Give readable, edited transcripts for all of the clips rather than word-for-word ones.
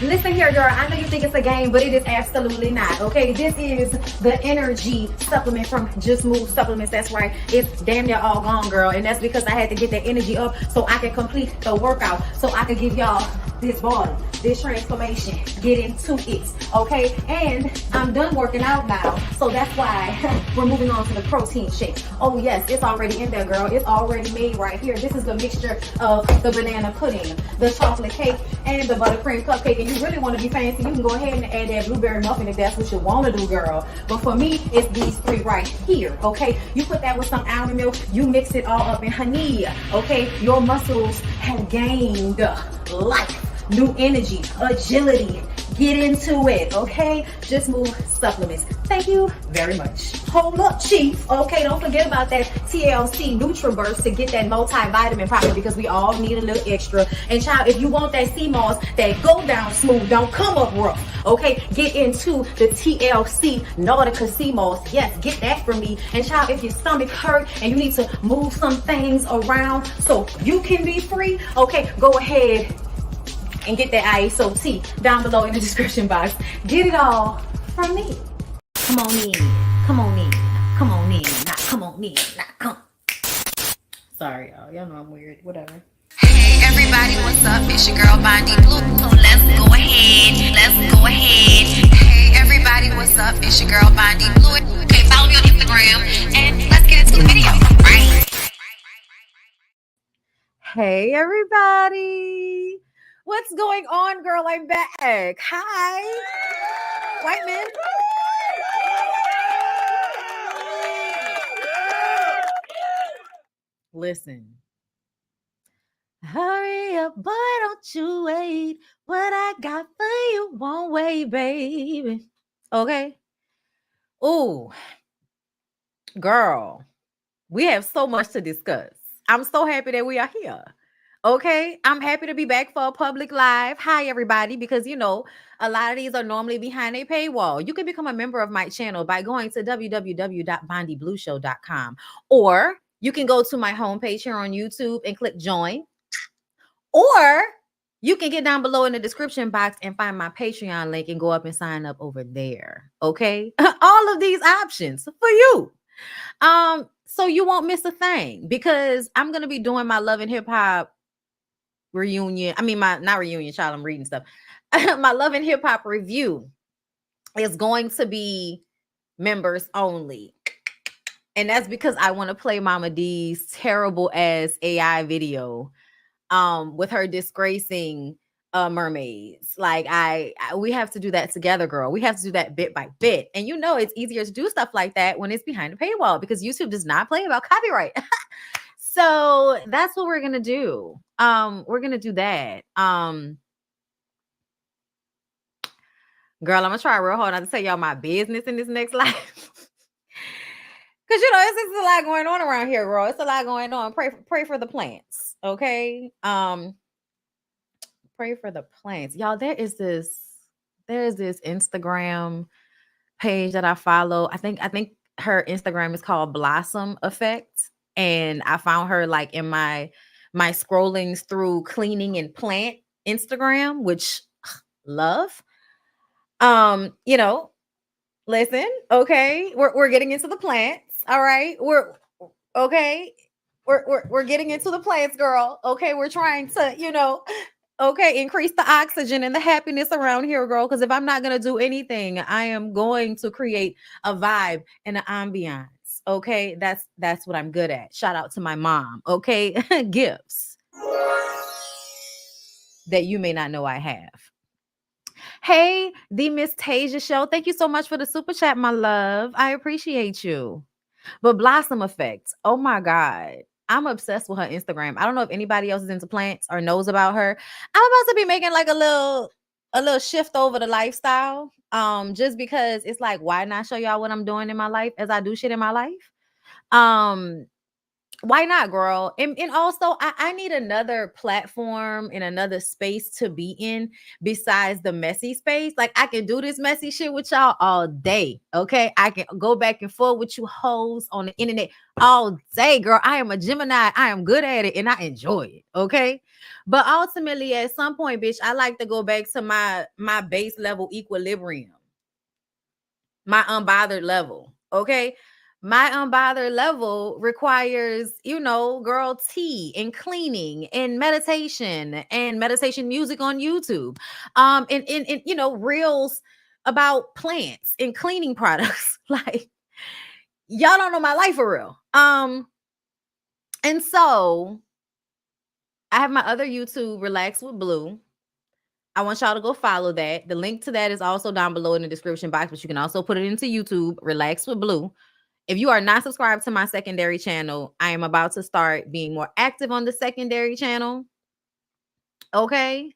Listen here, girl. I know you think it's a game, but it is absolutely not. Okay, this is the energy supplement from Just Move Supplements. That's right. It's damn near all gone, girl, and that's because I had to get that energy up so I can complete the workout, so I can give y'all this body, this transformation, get into it, okay? And I'm done working out now, so that's why we're moving on to the protein shakes. Oh yes, it's already in there, girl. It's already made right here. This is the mixture of the banana pudding, the chocolate cake, and the buttercream cupcake. And you really want to be fancy, you can go ahead and add that blueberry muffin if that's what you want to do, girl. But for me, it's these three right here, okay? You put that with some almond milk, you mix it all up in honey, okay? Your muscles have gained life, new energy, agility. Get into it, okay? Just Move Supplements. Thank you very much. Hold up, Chief. Okay, don't forget about that TLC NutriBurst to get that multivitamin probably, because we all need a little extra. And child, if you want that sea moss that go down smooth, don't come up rough, okay? Get into the TLC Nautica sea moss. Yes, get that from me. And child, if your stomach hurt and you need to move some things around so you can be free, okay, go ahead and get that ISO tea down below in the description box. Get it all from me. Come on in, come on in, come on in, not come on in, not come. Sorry, y'all know I'm weird, whatever. Hey everybody, what's up? It's your girl BondyBlue. So let's go ahead. Hey everybody, what's up? It's your girl BondyBlue. Okay, follow me on Instagram and let's get into the video, right? Hey everybody. What's going on, girl? I'm back. Hi. White man. Listen. Hurry up, boy, don't you wait. What I got for you won't wait, baby. Okay. Ooh, girl, we have so much to discuss. I'm so happy that we are here. Okay, I'm happy to be back for a public live. Hi, everybody, because you know, a lot of these are normally behind a paywall. You can become a member of my channel by going to www.bondyblueshow.com, or you can go to my homepage here on YouTube and click join, or you can get down below in the description box and find my Patreon link and go up and sign up over there. Okay, all of these options for you. So you won't miss a thing, because I'm gonna be doing my Love and Hip Hop reunion. I mean, not reunion, child. I'm reading stuff. My Love and Hip Hop review is going to be members only. And that's because I want to play Mama D's terrible ass AI video with her disgracing mermaids. Like we have to do that together, girl. We have to do that bit by bit. And you know, it's easier to do stuff like that when it's behind a paywall, because YouTube does not play about copyright. So that's what we're going to do. We're going to do that. Girl, I'm going to try real hard not to tell y'all my business in this next life. Because, you know, it's a lot going on around here, girl. It's a lot going on. Pray for the plants, okay? Pray for the plants. Y'all, there's this Instagram page that I follow. I think her Instagram is called Blossom Effect. And I found her like in my scrollings through cleaning and plant Instagram, which love. You know, listen, okay, we're getting into the plants. All right, we're getting into the plants, girl. Okay, we're trying to, you know, okay, increase the oxygen and the happiness around here, girl. Because if I'm not gonna do anything, I am going to create a vibe and an ambiance. Okay, that's what I'm good at. Shout out to my mom. Okay, gifts that you may not know I have. Hey, the Miss Tasia Show. Thank you so much for the super chat, my love. I appreciate you. But Blossom Effect. Oh my God. I'm obsessed with her Instagram. I don't know if anybody else is into plants or knows about her. I'm about to be making like a little shift over the lifestyle. Just because it's like, why not show y'all what I'm doing in my life as I do shit in my life? Why not, girl? And also, I need another platform and another space to be in besides the messy space. Like, I can do this messy shit with y'all all day. Okay. I can go back and forth with you hoes on the internet all day, girl. I am a Gemini. I am good at it and I enjoy it. Okay. But ultimately, at some point, bitch, I like to go back to my base level equilibrium, my unbothered level. Okay. My unbothered level requires, girl, tea and cleaning and meditation music on YouTube. And reels about plants and cleaning products. Like, y'all don't know my life for real. And so I have my other YouTube, Relax with Blue. I want y'all to go follow that. The link to that is also down below in the description box, but you can also put it into YouTube, Relax with Blue. If you are not subscribed to my secondary channel, I am about to start being more active on the secondary channel. Okay.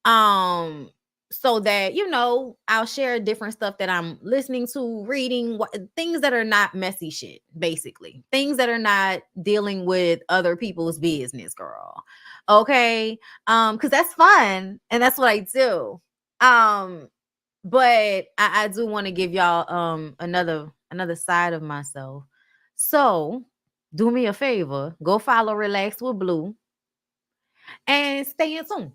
So that, I'll share different stuff that I'm listening to, reading, things that are not messy shit, basically. Things that are not dealing with other people's business, girl. Okay. Because that's fun and that's what I do. But I do want to give y'all another side of myself. So do me a favor, go follow Relax with Blue and stay in tune.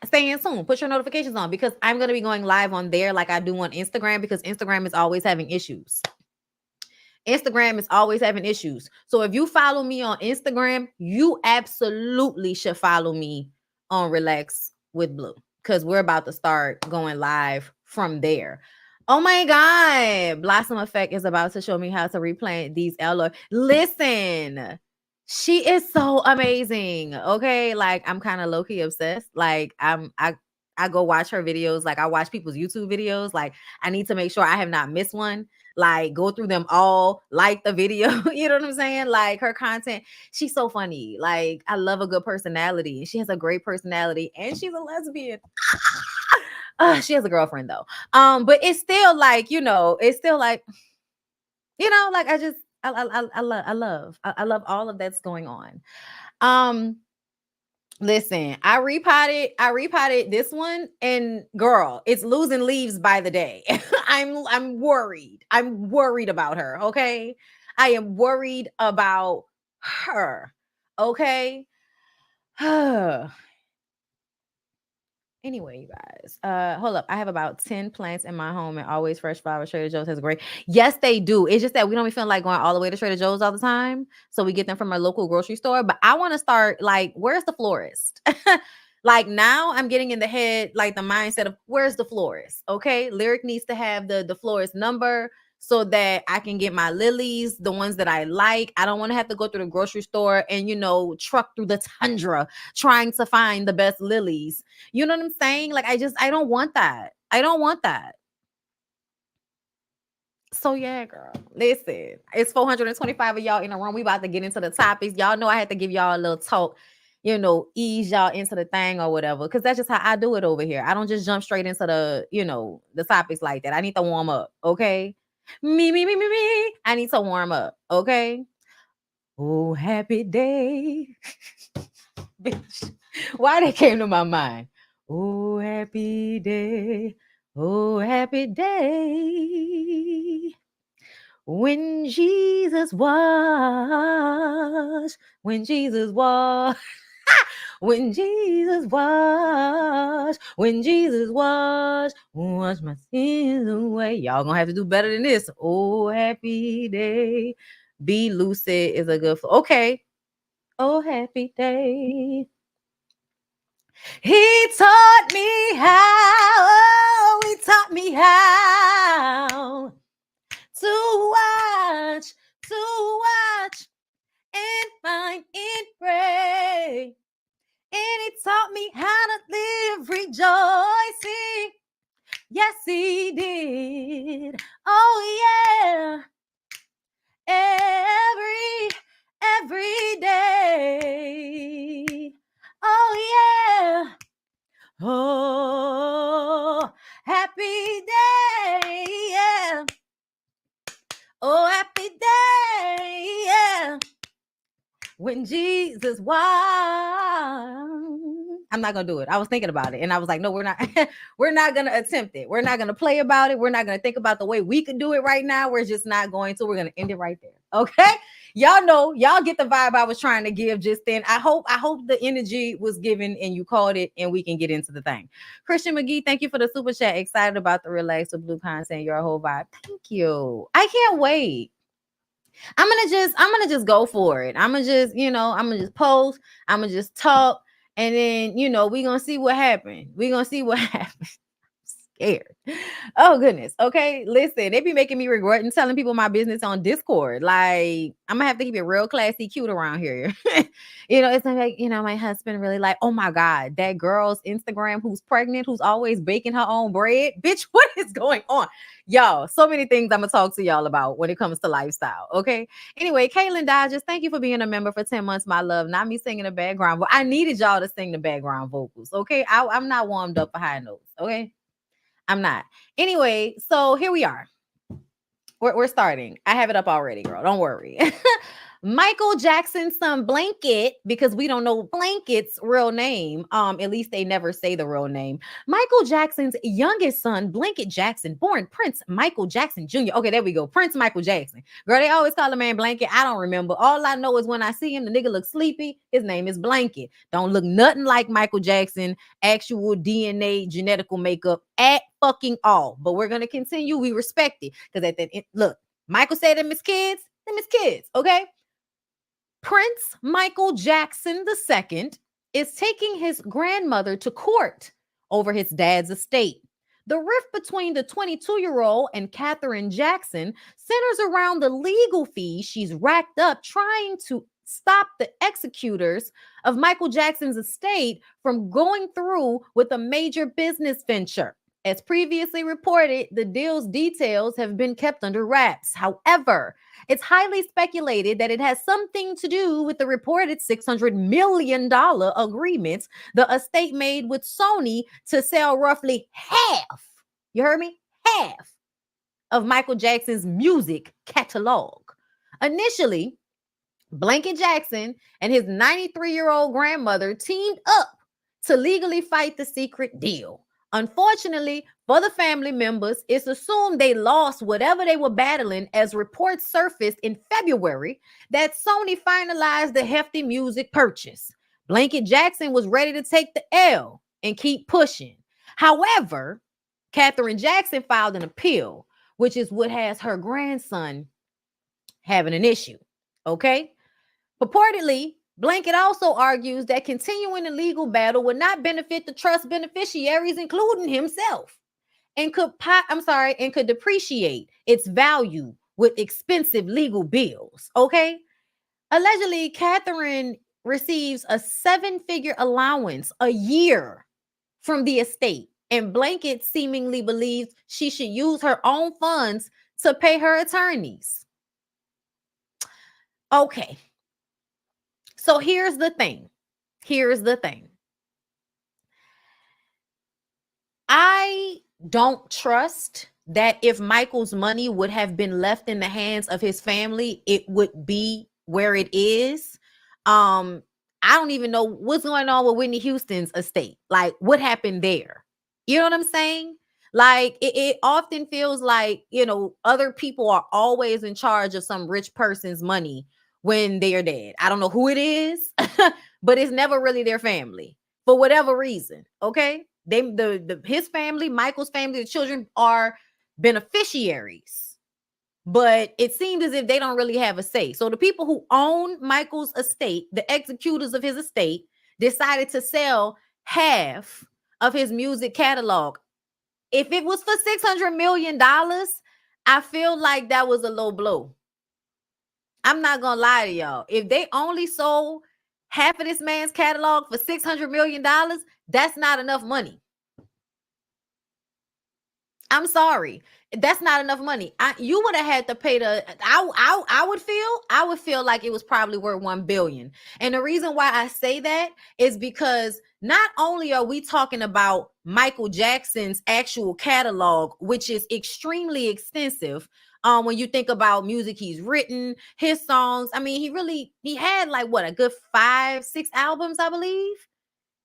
Stay in tune. Put your notifications on because I'm going to be going live on there like I do on Instagram because Instagram is always having issues. Instagram is always having issues. So if you follow me on Instagram, you absolutely should follow me on Relax with Blue because we're about to start going live from there. Oh my God. Blossom Effect is about to show me how to replant these aloe. Listen, she is so amazing. Okay. Like, I'm kind of low-key obsessed. Like, I go watch her videos. Like, I watch people's YouTube videos. Like, I need to make sure I have not missed one. Like, go through them all, like the video. You know what I'm saying? Like, her content, she's so funny. Like, I love a good personality. She has a great personality and she's a lesbian. She has a girlfriend though. But it's still like, it's still like, like I love all of that's going on. Listen, I repotted this one and girl, it's losing leaves by the day. I'm worried. I'm worried about her, okay? I am worried about her. Okay? Anyway, you guys, hold up. I have about 10 plants in my home and always fresh flowers. Trader Joe's has great. Yes, they do. It's just that we don't be feeling like going all the way to Trader Joe's all the time. So we get them from our local grocery store. But I want to start like, where's the florist? Like now I'm getting in the head, like the mindset of where's the florist? Okay. Lyric needs to have the florist number so that I can get my lilies, the ones that I like. I don't want to have to go through the grocery store and, truck through the tundra trying to find the best lilies. You know what I'm saying? Like, I don't want that. I don't want that. So yeah, girl. Listen, it's 425 of y'all in the room. We about to get into the topics. Y'all know I had to give y'all a little talk, ease y'all into the thing or whatever. Cause that's just how I do it over here. I don't just jump straight into the topics like that. I need to warm up. Okay. Me. I need to warm up. Okay. Oh, happy day. Bitch. Why that came to my mind? Oh, happy day. Oh, happy day. When Jesus washed, when Jesus washed, when Jesus washed, when Jesus washed, wash my sins away. Y'all gonna have to do better than this. Oh, happy day. Be lucid is a good. Okay. Oh, happy day. He taught me how. Oh, he taught me how to watch and find and pray. And he taught me how to live rejoicing. Yes, he did. Oh, yeah. Every day. Oh, yeah. Oh, happy day. Yeah. Oh, happy day, yeah. reasons why. I'm not gonna do it. I was thinking about it, and I was like, no, we're not. We're not gonna attempt it. We're not gonna play about it. We're not gonna think about the way we could do it right now. We're just not going to. We're gonna end it right there. Okay. Y'all know, y'all get the vibe I was trying to give just then. I hope the energy was given and you caught it, and we can get into the thing. Christian McGee, thank you for the super chat. Excited about the Relax with Blue content, your whole vibe. Thank you. I can't wait. I'm gonna just go for it. I'm gonna just post. I'm gonna just talk, and then we're gonna see what happens. We're gonna see what happens. Scared. Oh goodness. Okay, listen, they be making me regretting telling people my business on Discord. Like, I'm gonna have to keep it real classy cute around here. It's like, my husband really like, oh my God, that girl's Instagram who's pregnant, who's always baking her own bread. Bitch, what is going on? Y'all, so many things I'm gonna talk to y'all about when it comes to lifestyle. Okay. Anyway, Kaylin Dodgers, thank you for being a member for 10 months, my love. Not me singing the background, but I needed y'all to sing the background vocals. Okay. I'm not warmed up for high notes. Okay. I'm not. Anyway, so here we are. We're starting. I have it up already, girl. Don't worry. Michael Jackson's son Blanket, because we don't know Blanket's real name. At least they never say the real name. Michael Jackson's youngest son, Blanket Jackson, born Prince Michael Jackson Jr. Okay, there we go. Prince Michael Jackson. Girl, they always call the man Blanket. I don't remember. All I know is when I see him, the nigga looks sleepy. His name is Blanket. Don't look nothing like Michael Jackson, actual DNA, genetical makeup at fucking all. But we're gonna continue. We respect it. Because at the end, look, Michael said them his kids, okay? Prince Michael Jackson II is taking his grandmother to court over his dad's estate. The rift between the 22-year-old and Catherine Jackson centers around the legal fees she's racked up trying to stop the executors of Michael Jackson's estate from going through with a major business venture. As previously reported, the deal's details have been kept under wraps. However, it's highly speculated that it has something to do with the reported $600 million agreements the estate made with Sony to sell roughly half, you heard me? Half of Michael Jackson's music catalog. Initially, Blanket Jackson and his 93-year-old grandmother teamed up to legally fight the secret deal. Unfortunately, for the family members, it's assumed they lost whatever they were battling as reports surfaced in February that Sony finalized the hefty music purchase. Blanket Jackson was ready to take the L and keep pushing. However, Catherine Jackson filed an appeal, which is what has her grandson having an issue. Okay? Purportedly, Blanket also argues that continuing the legal battle would not benefit the trust beneficiaries, including himself, and could depreciate its value with expensive legal bills. Okay. Allegedly, Catherine receives a 7-figure allowance a year from the estate, and Blanket seemingly believes she should use her own funds to pay her attorneys. Okay. So here's the thing. I don't trust that if Michael's money would have been left in the hands of his family, it would be where it is. I don't even know what's going on with Whitney Houston's estate. Like, what happened there? You know what I'm saying? Like, it often feels like, other people are always in charge of some rich person's money when they are dead. I don't know who it is, but it's never really their family for whatever reason. Okay. His family, Michael's family, the children are beneficiaries, but it seems as if they don't really have a say. So the people who own Michael's estate, the executors of his estate, decided to sell half of his music catalog. If it was for $600 million, I feel like that was a low blow. I'm not gonna lie to y'all. If they only sold half of this man's catalog for $600 million, that's not enough money. I'm sorry. That's not enough money. You would have had to pay I would feel like it was probably worth $1 billion. And the reason why I say that is because not only are we talking about Michael Jackson's actual catalog, which is extremely extensive, When you think about music he's written, his songs, I mean, he had like what, a good 5-6 albums, I believe.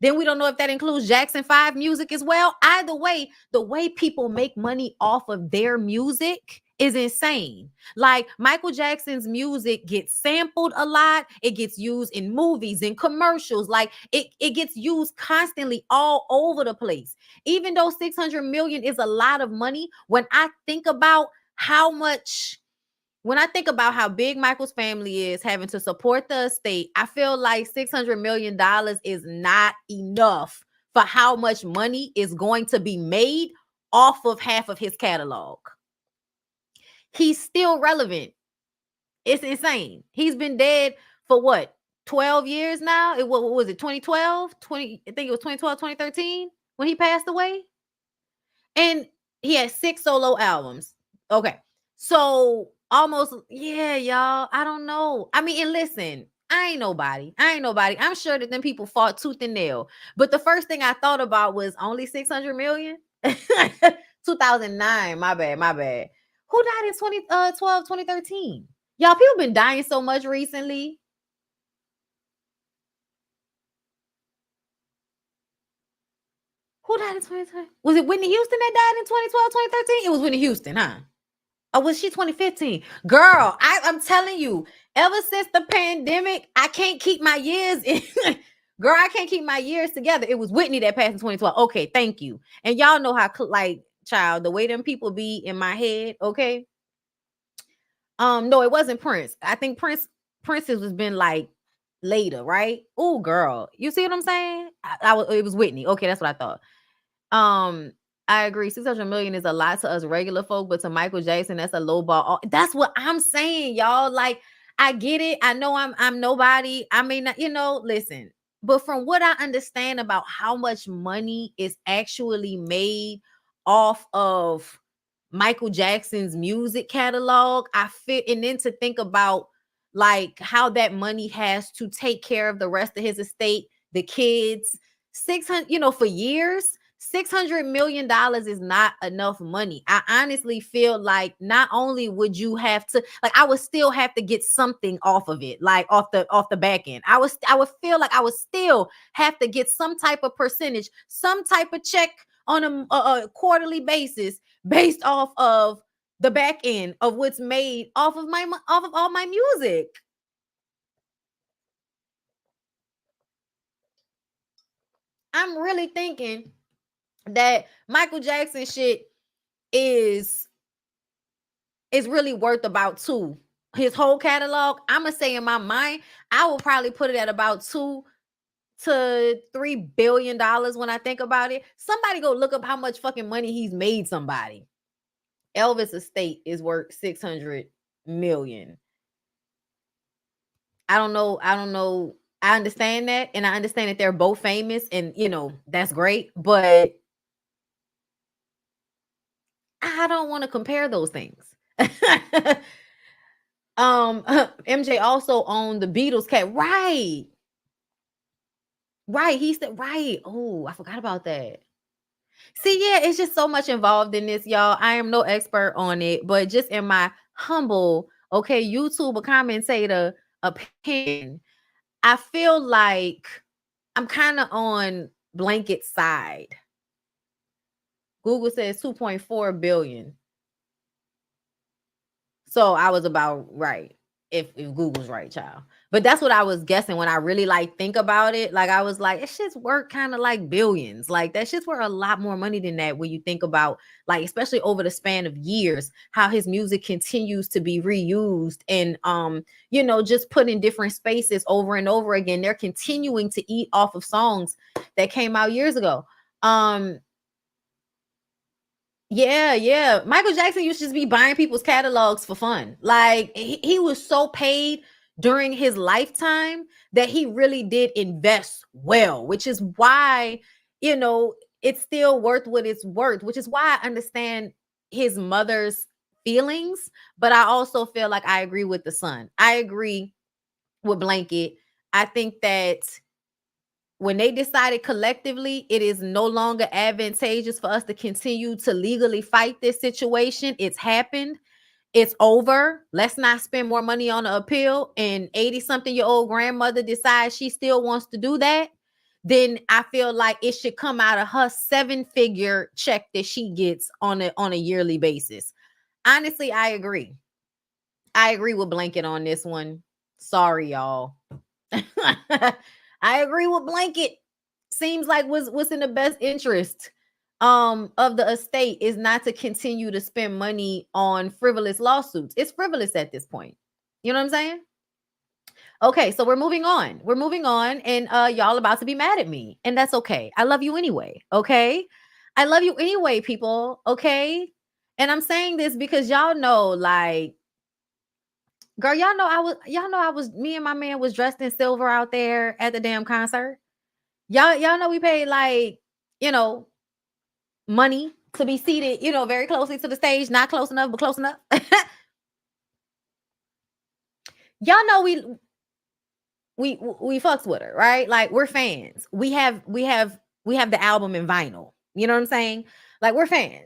Then we don't know if that includes Jackson 5 music as well. Either way, the way people make money off of their music is insane. Like Michael Jackson's music gets sampled a lot. It gets used in movies and commercials. Like it gets used constantly all over the place. Even though 600 million is a lot of money, when I think about how much when I think about how big Michael's family is, having to support the estate, I feel like $600 million is not enough for how much money is going to be made off of half of his catalog. He's still relevant. It's insane. He's been dead for what, 12 years now? What was it, 2012? I think it was 2012, 2013 when he passed away. And he had 6 solo albums. Okay. So almost, yeah, y'all. I don't know. I mean, and listen, I ain't nobody. I'm sure that them people fought tooth and nail. But the first thing I thought about was only 600 million. 2009. My bad. Who died in 2012, 2013? Y'all, people been dying so much recently. Who died in 2020? Was it Whitney Houston that died in 2012, 2013? It was Whitney Houston, huh? Or was she 2015? Girl, I'm telling you, ever since the pandemic, I can't keep my years in. Girl, I can't keep my years together. It was Whitney that passed in 2012. Okay, thank you. And y'all know how, like, child, the way them people be in my head, okay? No, it wasn't Prince. I think Prince's has been like later, right? Oh, girl. You see what I'm saying? It was Whitney. Okay, that's what I thought. I agree. 600 million is a lot to us regular folk, but to Michael Jackson, that's a low ball. That's what I'm saying, y'all. Like, I get it. I know I'm nobody. I mean, listen. But from what I understand about how much money is actually made off of Michael Jackson's music catalog, I fit, and then to think about like how that money has to take care of the rest of his estate, the kids, 600, for years. $600 million is not enough money. I honestly feel like not only would you have to, like, I would still have to get something off of it, like off the back end. I would feel like I would still have to get some type of percentage, some type of check on a quarterly basis based off of the back end of what's made off of all my music. I'm really thinking that Michael Jackson shit is really worth about 2. His whole catalog, I'm gonna say in my mind, I will probably put it at about $2 to $3 billion when I think about it. Somebody go look up how much fucking money he's made somebody. Elvis' estate is worth 600 million. I don't know. I understand that, and I understand that they're both famous, and that's great, but I don't want to compare those things. MJ also owned the Beatles cat. Right. He said, right. Oh, I forgot about that. See, yeah, it's just so much involved in this, y'all. I am no expert on it, but just in my humble, YouTube commentator opinion, I feel like I'm kind of on Blanket's side. Google says 2.4 billion. So I was about right. If Google's right, child. But that's what I was guessing when I really think about it. Like, I was like, it shit's worth kind of like billions. Like, that shit's worth a lot more money than that when you think about, like, especially over the span of years, how his music continues to be reused and just put in different spaces over and over again. They're continuing to eat off of songs that came out years ago. Yeah. Michael Jackson used to just be buying people's catalogs for fun. Like, he was so paid during his lifetime that he really did invest well, which is why, it's still worth what it's worth, which is why I understand his mother's feelings. But I also feel like I agree with the son. I agree with Blanket. I think that when they decided collectively it is no longer advantageous for us to continue to legally fight this situation, it's happened. it's over. Let's not spend more money on an appeal. And 80-something-year-old grandmother decides she still wants to do that, then I feel like it should come out of her 7-figure check that she gets on a yearly basis. Honestly, I agree. I agree with Blanket on this one. Sorry, y'all. I agree with Blanket. Seems like what's in the best interest of the estate is not to continue to spend money on frivolous lawsuits. It's frivolous at this point. You know what I'm saying? Okay, so we're moving on. We're moving on, and y'all about to be mad at me, and that's okay. I love you anyway. Okay, I love you anyway, people. Okay, and I'm saying this because y'all know, like, girl, y'all know I was, me and my man was dressed in silver out there at the damn concert. Y'all know we paid, like, you know, money to be seated, you know, very closely to the stage, not close enough, but close enough. Y'all know we fucks with her, right? Like, we're fans. We have the album in vinyl. You know what I'm saying? Like, we're fans.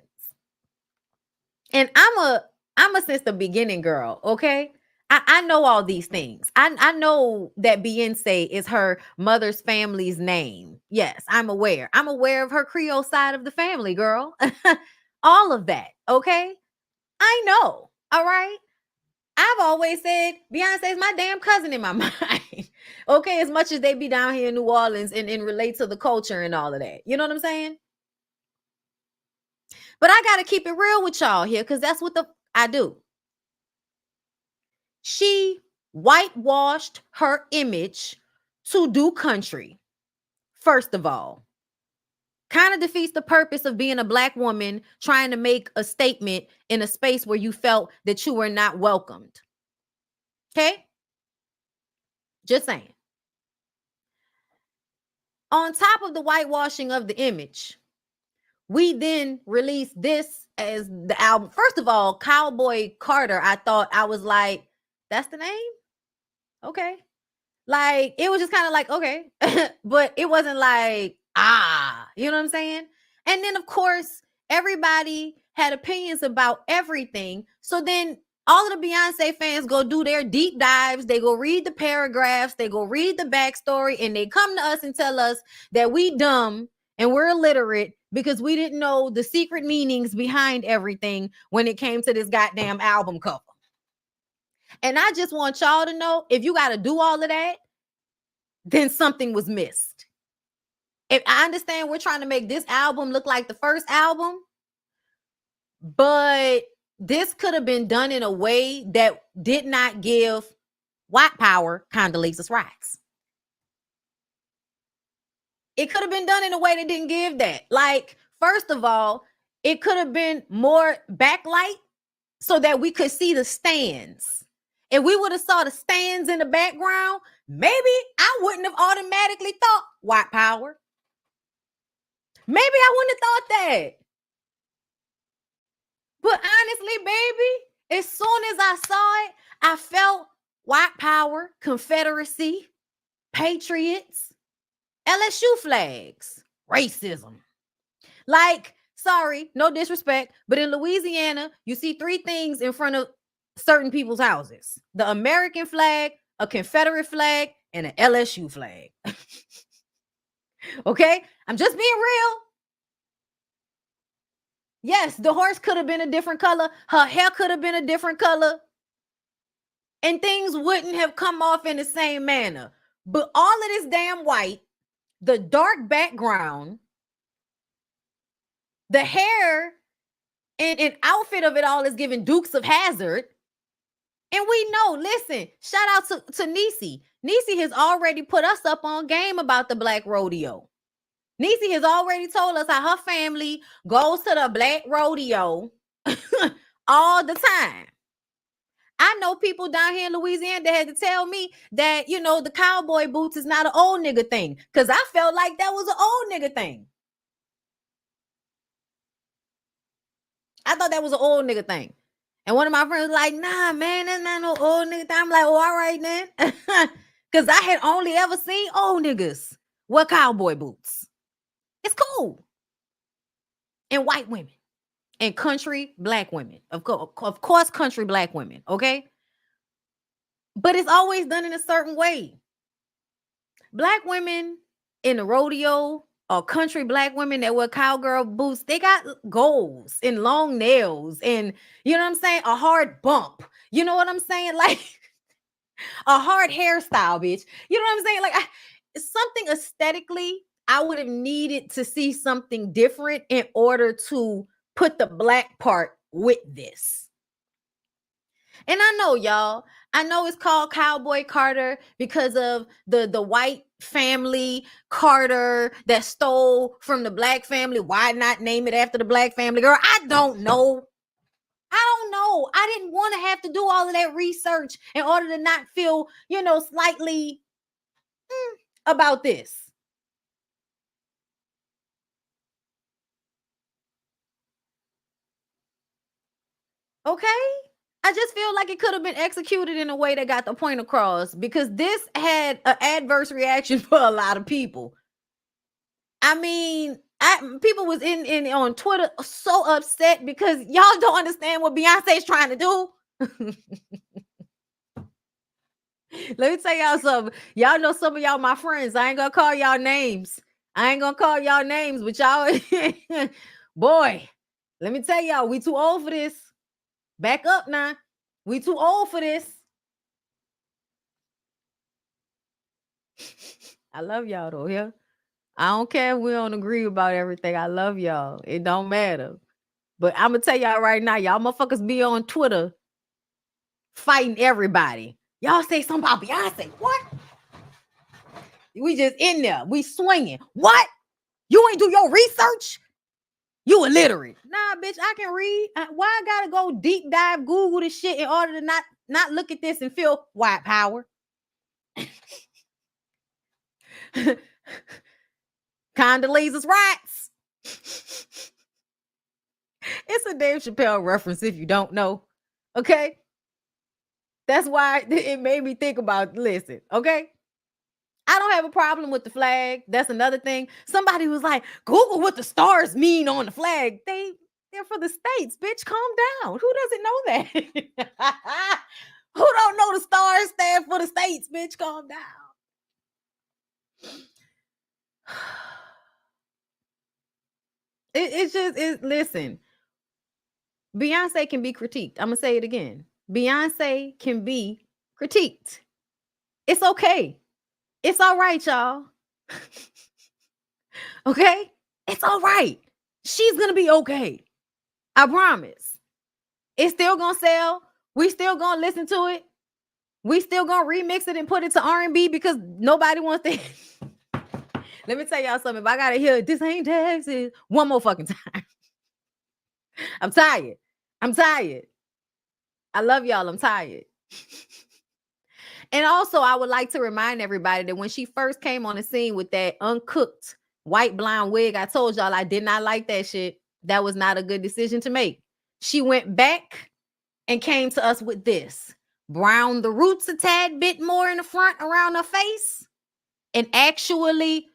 And I'm a since the beginning girl, okay? I know all these things. I know that Beyonce is her mother's family's name. Yes, I'm aware. I'm aware of her Creole side of the family, girl. All of that, okay? I know. All right. I've always said Beyonce is my damn cousin in my mind. Okay, as much as they be down here in New Orleans and relate to the culture and all of that. You know what I'm saying? But I gotta keep it real with y'all here, because that's what I do. She whitewashed her image to do country. First of all, kind of defeats the purpose of being a Black woman trying to make a statement in a space where you felt that you were not welcomed. Okay? Just saying. On top of the whitewashing of the image, we then released this as the album. First of all, Cowboy Carter, I was like, that's the name? Okay. Like, it was just kind of like, okay. But it wasn't like, you know what I'm saying? And then, of course, everybody had opinions about everything. So then all of the Beyonce fans go do their deep dives. They go read the paragraphs. They go read the backstory. And they come to us and tell us that we dumb and we're illiterate because we didn't know the secret meanings behind everything when it came to this goddamn album cover. And I just want y'all to know, if you got to do all of that, then something was missed. If I understand we're trying to make this album look like the first album, but this could have been done in a way that did not give white power Candiace's rights. It could have been done in a way that didn't give that. Like, first of all, it could have been more backlight so that we could see the stands. If we would have saw the stands in the background, maybe I wouldn't have automatically thought white power. Maybe I wouldn't have thought that. But honestly, baby, as soon as I saw it, I felt white power, Confederacy, patriots, LSU flags, racism. Like, sorry, no disrespect, but in Louisiana, you see 3 things in front of certain people's houses: the American flag, a Confederate flag, and an LSU flag. Okay? I'm just being real. Yes, the horse could have been a different color. Her hair could have been a different color. And things wouldn't have come off in the same manner. But all of this damn white, the dark background, the hair, and outfit of it all is giving Dukes of Hazzard. And we know, listen, shout out to Niecy. Niecy has already put us up on game about the Black Rodeo. Niecy has already told us how her family goes to the Black Rodeo all the time. I know people down here in Louisiana that had to tell me that, you know, the cowboy boots is not an old nigga thing, because I felt like that was an old nigga thing. I thought that was an old nigga thing. And one of my friends was like, nah, man, that's not no old nigga thing. I'm like, oh, all right then. Because I had only ever seen old niggas wear cowboy boots. It's cool. And white women. and country black women. Of course, country black women, okay? But it's always done in a certain way. Black women in the rodeo or country black women that wear cowgirl boots, they got goals and long nails and, you know what I'm saying, a hard bump. You know what I'm saying? Like a hard hairstyle, bitch. You know what I'm saying? Like something aesthetically, I would have needed to see something different in order to put the black part with this. And I know, y'all, I know it's called Cowboy Carter because of the white family Carter that stole from the black family. Why not name it after the black family? Girl, I don't know. I didn't want to have to do all of that research in order to not feel, slightly about this. Okay? I just feel like it could have been executed in a way that got the point across because this had an adverse reaction for a lot of people. I mean, people was in on Twitter so upset because y'all don't understand what Beyonce's trying to do. Let me tell y'all something. Y'all know some of y'all my friends. I ain't gonna call y'all names. But y'all, boy, let me tell y'all, we too old for this. Back up now. We too old for this. I love y'all though, yeah. I don't care if we don't agree about everything. I love y'all. It don't matter. But I'm gonna tell y'all right now, y'all motherfuckers be on Twitter fighting everybody. Y'all say something about Beyonce. What? We just in there. We swinging. What? You ain't do your research? You illiterate. Nah, bitch, I can read. Why I gotta go deep dive Google this shit in order to not look at this and feel white power? Condoleezza's rights. It's a Dave Chappelle reference if you don't know. Okay? That's why it made me think about, listen, okay? I don't have a problem with the flag. That's another thing. Somebody was like, Google what the stars mean on the flag. They're for the states, bitch. Calm down. Who doesn't know that? Who don't know the stars stand for the states, bitch? Calm down. Listen, Beyonce can be critiqued. I'm going to say it again. Beyonce can be critiqued. It's okay. It's all right, y'all. Okay? It's all right. She's going to be okay. I promise. It's still going to sell. We still going to listen to it. We still going to remix it and put it to R&B because nobody wants to. Let me tell y'all something. If I got to hear this ain't Texas one more fucking time. I'm tired. I love y'all. I'm tired. And also, I would like to remind everybody that when she first came on the scene with that uncooked white blonde wig, I told y'all I did not like that shit. That was not a good decision to make. She went back and came to us with this. Brown the roots a tad bit more in the front around her face and actually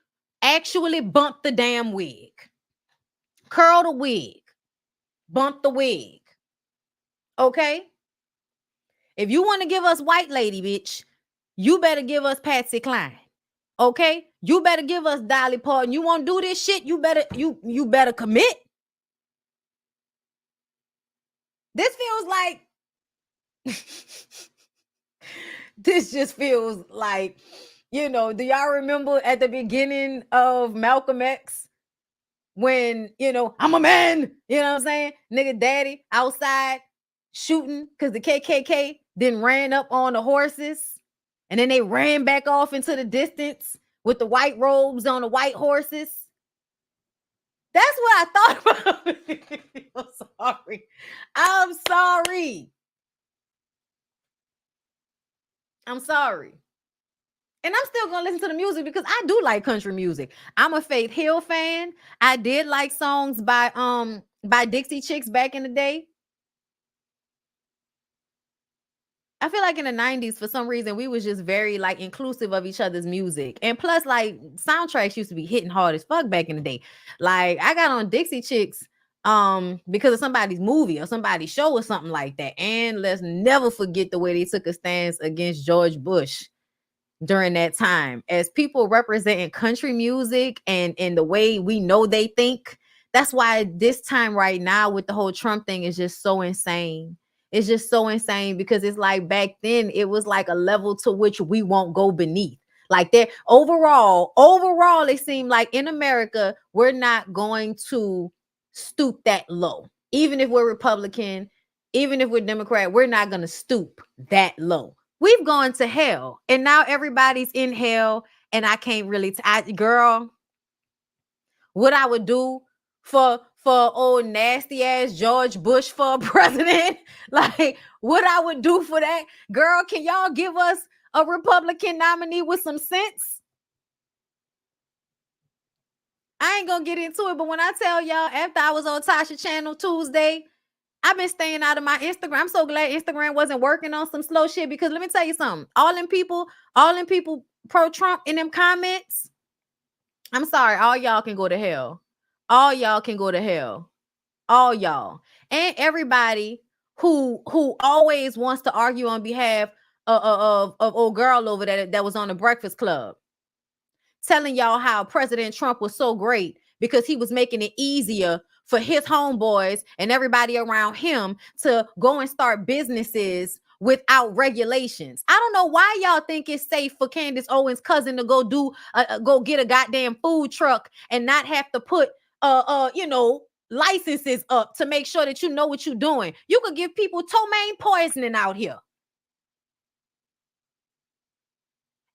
bump the damn wig. Curl the wig. Bump the wig. Okay? If you want to give us white lady, bitch, you better give us Patsy Cline. Okay? You better give us Dolly Parton. You want to do this shit? You better commit. This feels like this just feels like, do y'all remember at the beginning of Malcolm X when, I'm a man, you know what I'm saying? Nigga daddy outside shooting because the KKK then ran up on the horses and then they ran back off into the distance with the white robes on the white horses. That's what I thought about. I'm sorry. And I'm still going to listen to the music because I do like country music. I'm a Faith Hill fan. I did like songs by Dixie Chicks back in the day. I feel like in the 90s, for some reason, we was just very like inclusive of each other's music. And plus, like soundtracks used to be hitting hard as fuck back in the day. Like I got on Dixie Chicks because of somebody's movie or somebody's show or something like that. And let's never forget the way they took a stance against George Bush during that time. As people representing country music and the way we know they think, that's why this time right now with the whole Trump thing is just so insane. It's just so insane because it's like back then it was like a level to which we won't go beneath. Like that overall, it seemed like in America, we're not going to stoop that low. Even if we're Republican, even if we're Democrat, we're not going to stoop that low. We've gone to hell and now everybody's in hell. And I can't really, girl, what I would do for old nasty ass George Bush for president, like what I would do for that, girl, can y'all give us a Republican nominee with some sense? I ain't gonna get into it, but when I tell y'all, after I was on Tasha channel Tuesday, I've been staying out of my Instagram. I'm so glad Instagram wasn't working on some slow shit because let me tell you something. All them people pro-Trump in them comments, I'm sorry, all y'all can go to hell. All y'all can go to hell. All y'all. And everybody who always wants to argue on behalf of old girl over there that was on the Breakfast Club, telling y'all how President Trump was so great because he was making it easier for his homeboys and everybody around him to go and start businesses without regulations. I don't know why y'all think it's safe for Candace Owens' cousin to go get a goddamn food truck and not have to put licenses up to make sure that you know what you're doing. You could give people ptomaine poisoning out here.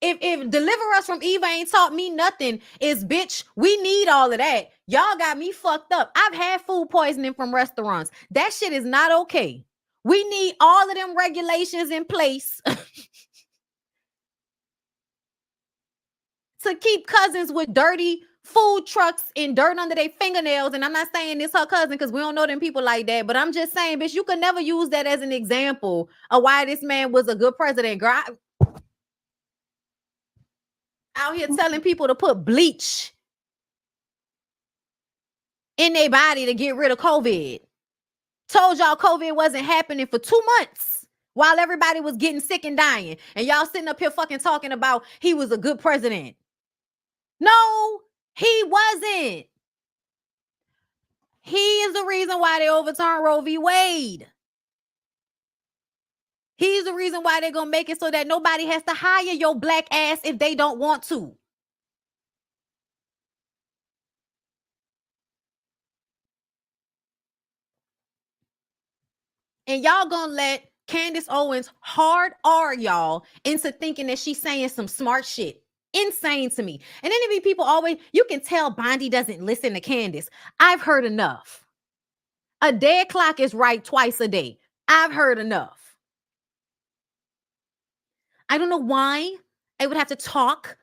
If Deliver Us from Eva ain't taught me nothing, is bitch, we need all of that. Y'all got me fucked up. I've had food poisoning from restaurants. That shit is not okay. We need all of them regulations in place to keep cousins with dirty food trucks and dirt under their fingernails. And I'm not saying it's her cousin because we don't know them people like that, but I'm just saying, bitch, you could never use that as an example of why this man was a good president. Girl, out here telling people to put bleach in their body to get rid of COVID. Told y'all COVID wasn't happening for 2 months while everybody was getting sick and dying. And y'all sitting up here fucking talking about he was a good president. No, he wasn't. He is the reason why they overturned Roe v. Wade. He's the reason why they're going to make it so that nobody has to hire your black ass if they don't want to. And y'all gonna let Candace Owens hard R y'all into thinking that she's saying some smart shit. Insane to me. And then there be people always, you can tell Bondi doesn't listen to Candace. I've heard enough. A dead clock is right twice a day. I've heard enough. I don't know why I would have to talk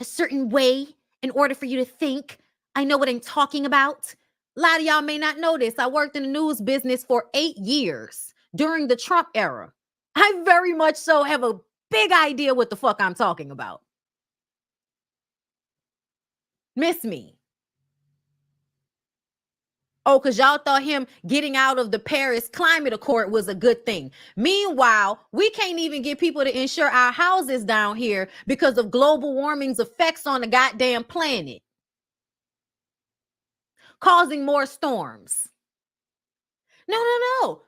a certain way in order for you to think I know what I'm talking about. A lot of y'all may not know this. I worked in the news business for 8 years during the Trump era. I very much so have a big idea what the fuck I'm talking about. Miss me. Oh, because y'all thought him getting out of the Paris Climate Accord was a good thing. Meanwhile, we can't even get people to insure our houses down here because of global warming's effects on the goddamn planet, causing more storms. No.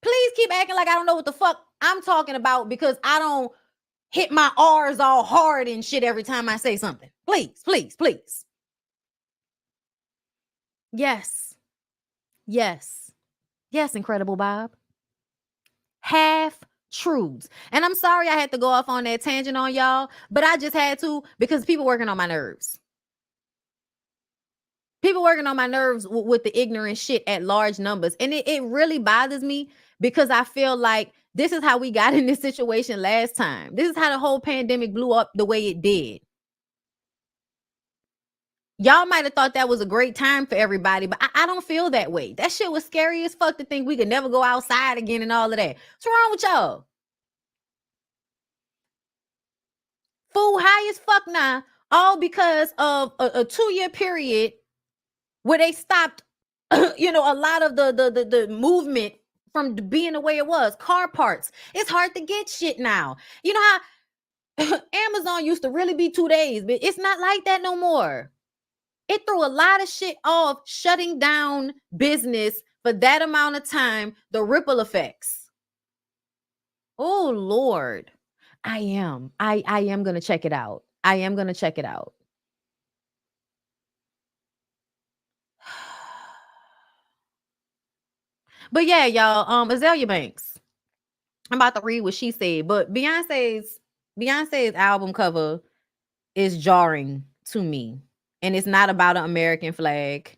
Please keep acting like I don't know what the fuck I'm talking about because I don't hit my R's all hard and shit every time I say something. Please. Yes, Incredible Bob. Half truths. And I'm sorry I had to go off on that tangent on y'all, but I just had to because people working on my nerves. People working on my nerves with the ignorant shit at large numbers. And it really bothers me because I feel like this is how we got in this situation last time. This is how the whole pandemic blew up the way it did. Y'all might have thought that was a great time for everybody, but I don't feel that way. That shit was scary as fuck to think we could never go outside again and all of that. What's wrong with y'all? Food high as fuck now, all because of a 2-year period where they stopped, a lot of the movement from being the way it was. Car parts. It's hard to get shit now. You know how Amazon used to really be 2 days, but it's not like that no more. It threw a lot of shit off, shutting down business for that amount of time, the ripple effects. Oh Lord. I am going to check it out. I am going to check it out. But yeah, y'all, Azalea Banks. I'm about to read what she said, but Beyonce's album cover is jarring to me. And it's not about an American flag.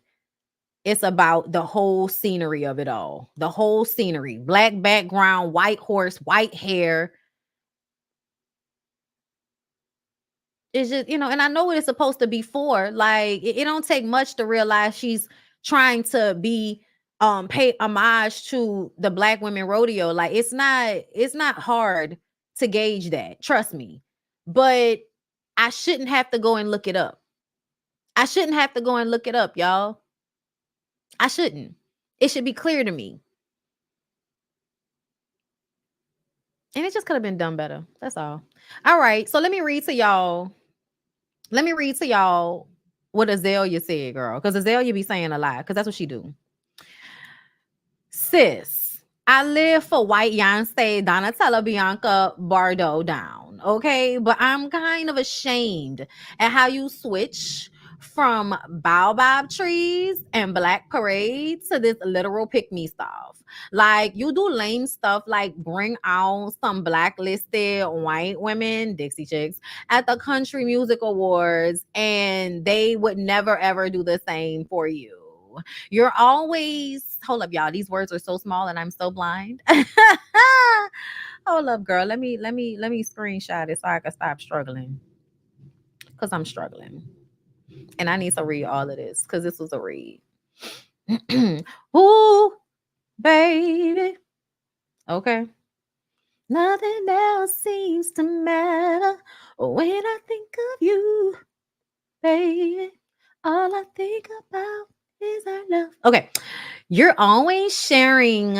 It's about the whole scenery of it all. The whole scenery. Black background, white horse, white hair. It's just, and I know what it's supposed to be for. Like, it don't take much to realize she's trying to be pay homage to the Black women rodeo. Like, it's not hard to gauge that. Trust me. But I shouldn't have to go and look it up. Y'all. I shouldn't. It should be clear to me. And it just could have been done better. That's all. All right. So let me read to y'all what Azalea said, girl. Because Azalea be saying a lot. Because that's what she do. Sis, I live for white Beyonce, Donatella, Bianca, Bardot down. Okay. But I'm kind of ashamed at how you switch from baobab trees and black parades to this literal pick-me stuff. Like, you do lame stuff like bring out some blacklisted white women, Dixie Chicks, at the Country Music Awards, and they would never ever do the same for you. You're always, hold up, y'all. These words are so small and I'm so blind. Hold up, girl. Let me screenshot it so I can stop struggling. Because I'm struggling. And I need to read all of this because this was a read. Ooh, baby. Okay. Nothing else seems to matter when I think of you, baby. All I think about is our love. Okay. You're always sharing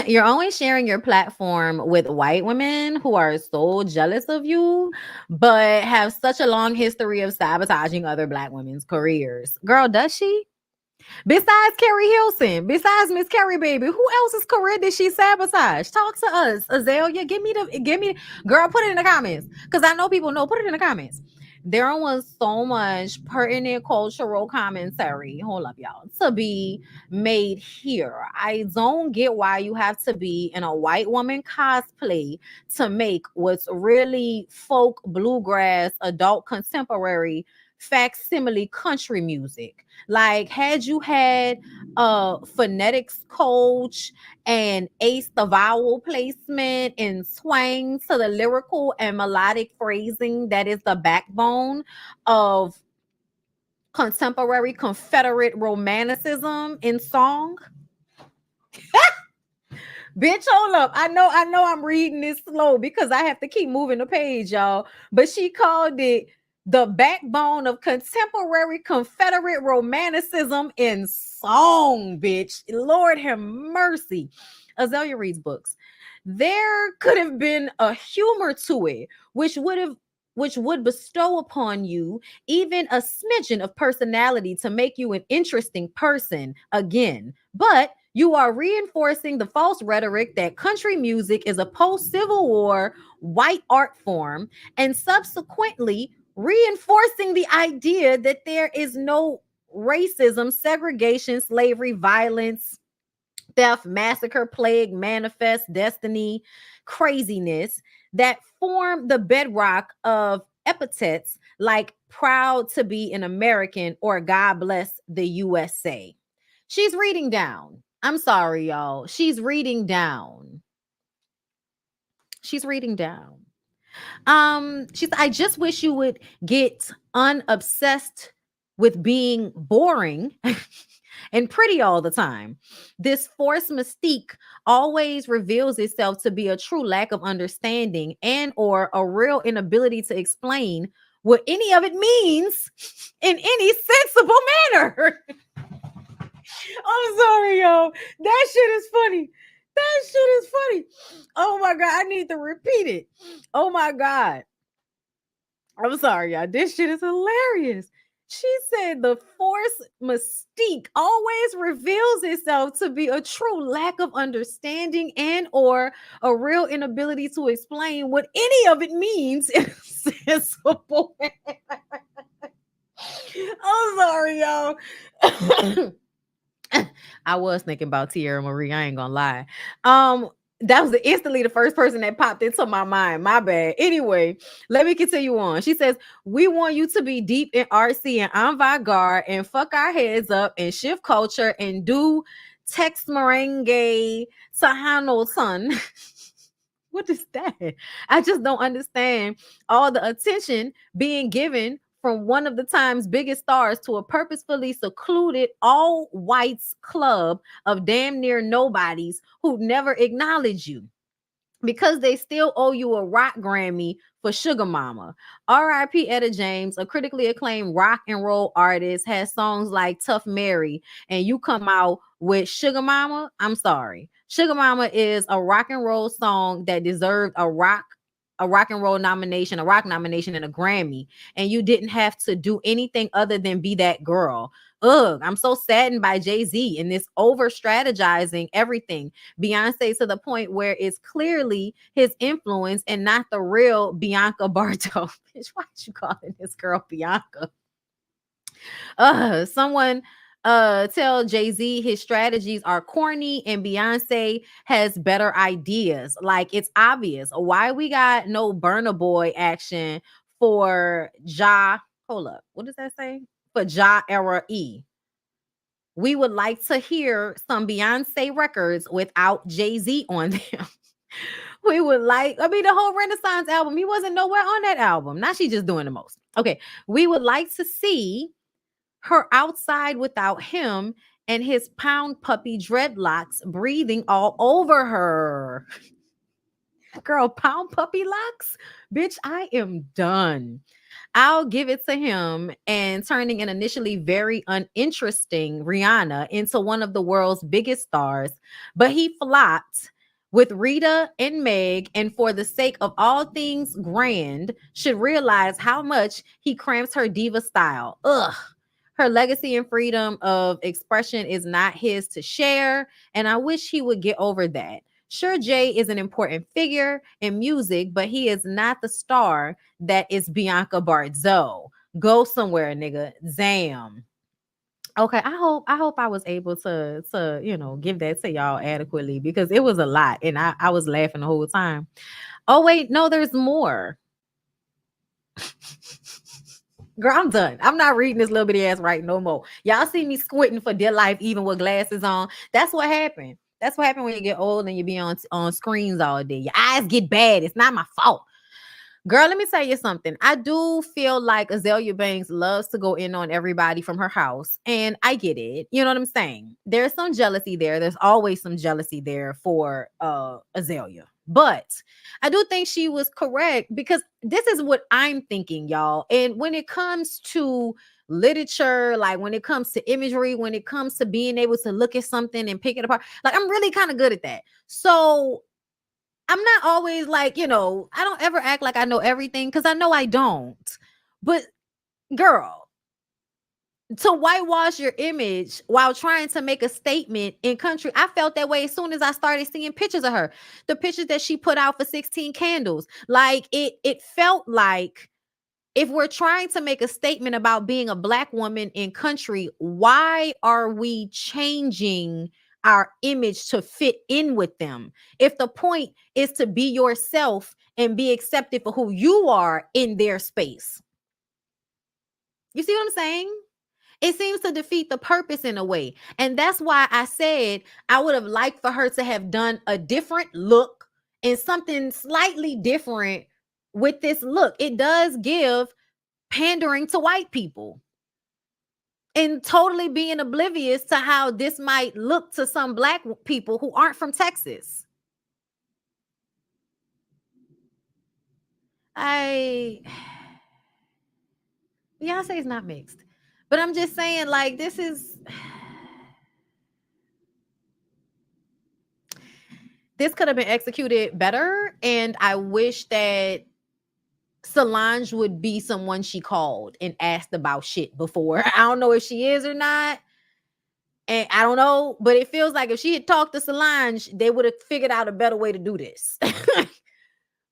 your platform with white women who are so jealous of you, but have such a long history of sabotaging other Black women's careers. Girl, does she? Besides Carrie Hilson, besides Miss Carrie Baby, who else's career did she sabotage? Talk to us, Azalea. Give me, girl, put it in the comments. Because I know people know. Put it in the comments. There was so much pertinent cultural commentary, hold up, y'all, to be made here. I don't get why you have to be in a white woman cosplay to make what's really folk, bluegrass, adult contemporary, facsimile country music. Like, had you had a phonetics coach and ace the vowel placement and swang to the lyrical and melodic phrasing that is the backbone of contemporary Confederate romanticism in song. Bitch, hold up. I know I'm reading this slow because I have to keep moving the page, y'all. But she called it the backbone of contemporary Confederate romanticism in song, bitch. Lord have mercy. Azalea reads books. There could have been a humor to it, which would bestow upon you even a smidgen of personality to make you an interesting person again. But you are reinforcing the false rhetoric that country music is a post-Civil War white art form, and subsequently reinforcing the idea that there is no racism, segregation, slavery, violence, theft, massacre, plague, manifest, destiny, craziness that form the bedrock of epithets like proud to be an American or God bless the USA. She's reading down. I'm sorry, y'all. She's reading down. She said, I just wish you would get unobsessed with being boring and pretty all the time. This forced mystique always reveals itself to be a true lack of understanding and or a real inability to explain what any of it means in any sensible manner. I'm sorry, yo. That shit is funny. That shit is funny. Oh my god, I need to repeat it. Oh my god. I'm sorry, y'all. This shit is hilarious. She said the force mystique always reveals itself to be a true lack of understanding and or a real inability to explain what any of it means in a sensible way. I'm sorry, y'all. I was thinking about Tierra Marie. I ain't gonna lie. That was instantly the first person that popped into my mind. My bad. Anyway, let me continue on. She says, "We want you to be deep in RC and avant-garde and fuck our heads up and shift culture and do text merengue Sahano son." What is that? I just don't understand all the attention being given from one of the time's biggest stars to a purposefully secluded all whites club of damn near nobodies who never acknowledge you because they still owe you a rock Grammy for Sugar Mama. R.I.P. Etta James, a critically acclaimed rock and roll artist, has songs like Tough Mary, and you come out with Sugar Mama. I'm sorry. Sugar Mama is a rock and roll song that deserved a rock and roll nomination, a rock nomination, and a Grammy. And you didn't have to do anything other than be that girl. Ugh, I'm so saddened by Jay-Z and this over strategizing everything. Beyonce to the point where it's clearly his influence and not the real Bianca Bartow. Bitch, why you calling this girl Bianca? Someone tell Jay-Z his strategies are corny and Beyonce has better ideas. Like it's obvious why we got no Burna Boy action for Ja. Hold up. What does that say? For Ja era E. We would like to hear some Beyonce records without Jay-Z on them. We would like, I mean, the whole Renaissance album, he wasn't nowhere on that album. Now she's just doing the most. Okay. We would like to see her outside without him and his pound puppy dreadlocks breathing all over her. Girl, pound puppy locks? Bitch, I am done. I'll give it to him and turning an initially very uninteresting Rihanna into one of the world's biggest stars, but he flopped with Rita and Meg, and for the sake of all things grand, should realize how much he cramps her diva style. Ugh. Her legacy and freedom of expression is not his to share, and I wish he would get over that. Sure, Jay is an important figure in music, but he is not the star that is Bianca Barzo. Go somewhere, nigga. Zam. Okay, I hope I was able to give that to y'all adequately because it was a lot and I was laughing the whole time. Oh wait, no, there's more. Girl, I'm done. I'm not reading this little bitty ass right no more. Y'all see me squinting for dear life even with glasses on. That's what happened. That's what happened when you get old and you be on screens all day. Your eyes get bad. It's not my fault. Girl, let me tell you something. I do feel like Azalea Banks loves to go in on everybody from her house, and I get it. You know what I'm saying? There's some jealousy there. There's always some jealousy there for Azalea. But I do think she was correct because this is what I'm thinking, y'all. And when it comes to literature, like when it comes to imagery, when it comes to being able to look at something and pick it apart, like I'm really kind of good at that. So I'm not always like, I don't ever act like I know everything because I know I don't. But girl, to whitewash your image while trying to make a statement in country, I felt that way as soon as I started seeing pictures of her. The pictures that she put out for 16 candles. Like it felt like if we're trying to make a statement about being a black woman in country, why are we changing our image to fit in with them? If the point is to be yourself and be accepted for who you are in their space. You see what I'm saying? It seems to defeat the purpose in a way. And that's why I said I would have liked for her to have done a different look and something slightly different with this look. It does give pandering to white people and totally being oblivious to how this might look to some black people who aren't from Texas. Beyonce is not mixed, but I'm just saying, like, this is this could have been executed better. And I wish that Solange would be someone she called and asked about shit before. I don't know if she is or not. And I don't know, but it feels like if she had talked to Solange, they would have figured out a better way to do this.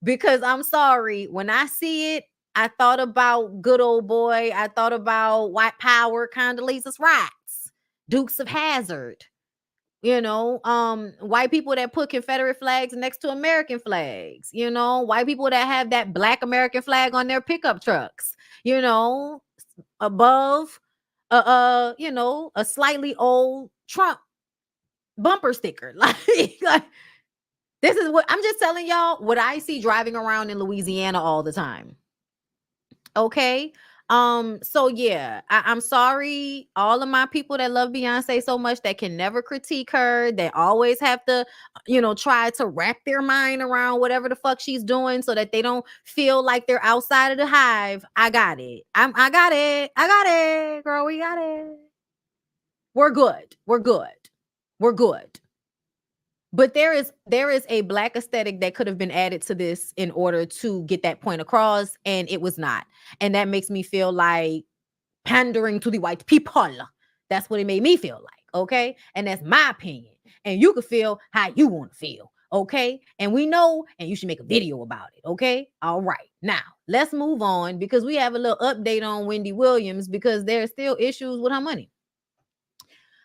Because I'm sorry, when I see it, I thought about good old boy. I thought about white power, Condoleezza Rice, Dukes of Hazzard. White people that put Confederate flags next to American flags. White people that have that black American flag on their pickup trucks. Above, a slightly old Trump bumper sticker. Like this is what I'm just telling y'all what I see driving around in Louisiana all the time. Okay. So yeah, I'm sorry, all of my people that love Beyonce so much that can never critique her, that always have to, try to wrap their mind around whatever the fuck she's doing so that they don't feel like they're outside of the hive. I got it. I got it. I got it, girl. We got it. We're good. We're good. We're good. But there is a black aesthetic that could have been added to this in order to get that point across, and it was not. And that makes me feel like pandering to the white people. That's what it made me feel like, okay? And that's my opinion. And you can feel how you want to feel, okay? And we know, and you should make a video about it, okay? All right. Now, let's move on because we have a little update on Wendy Williams because there's still issues with her money.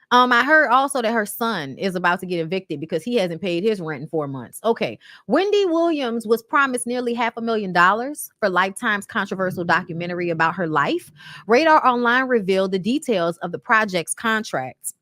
I heard also that her son is about to get evicted because he hasn't paid his rent in 4 months. Okay. Wendy Williams was promised nearly $500,000 for Lifetime's controversial documentary about her life. Radar Online revealed the details of the project's contracts,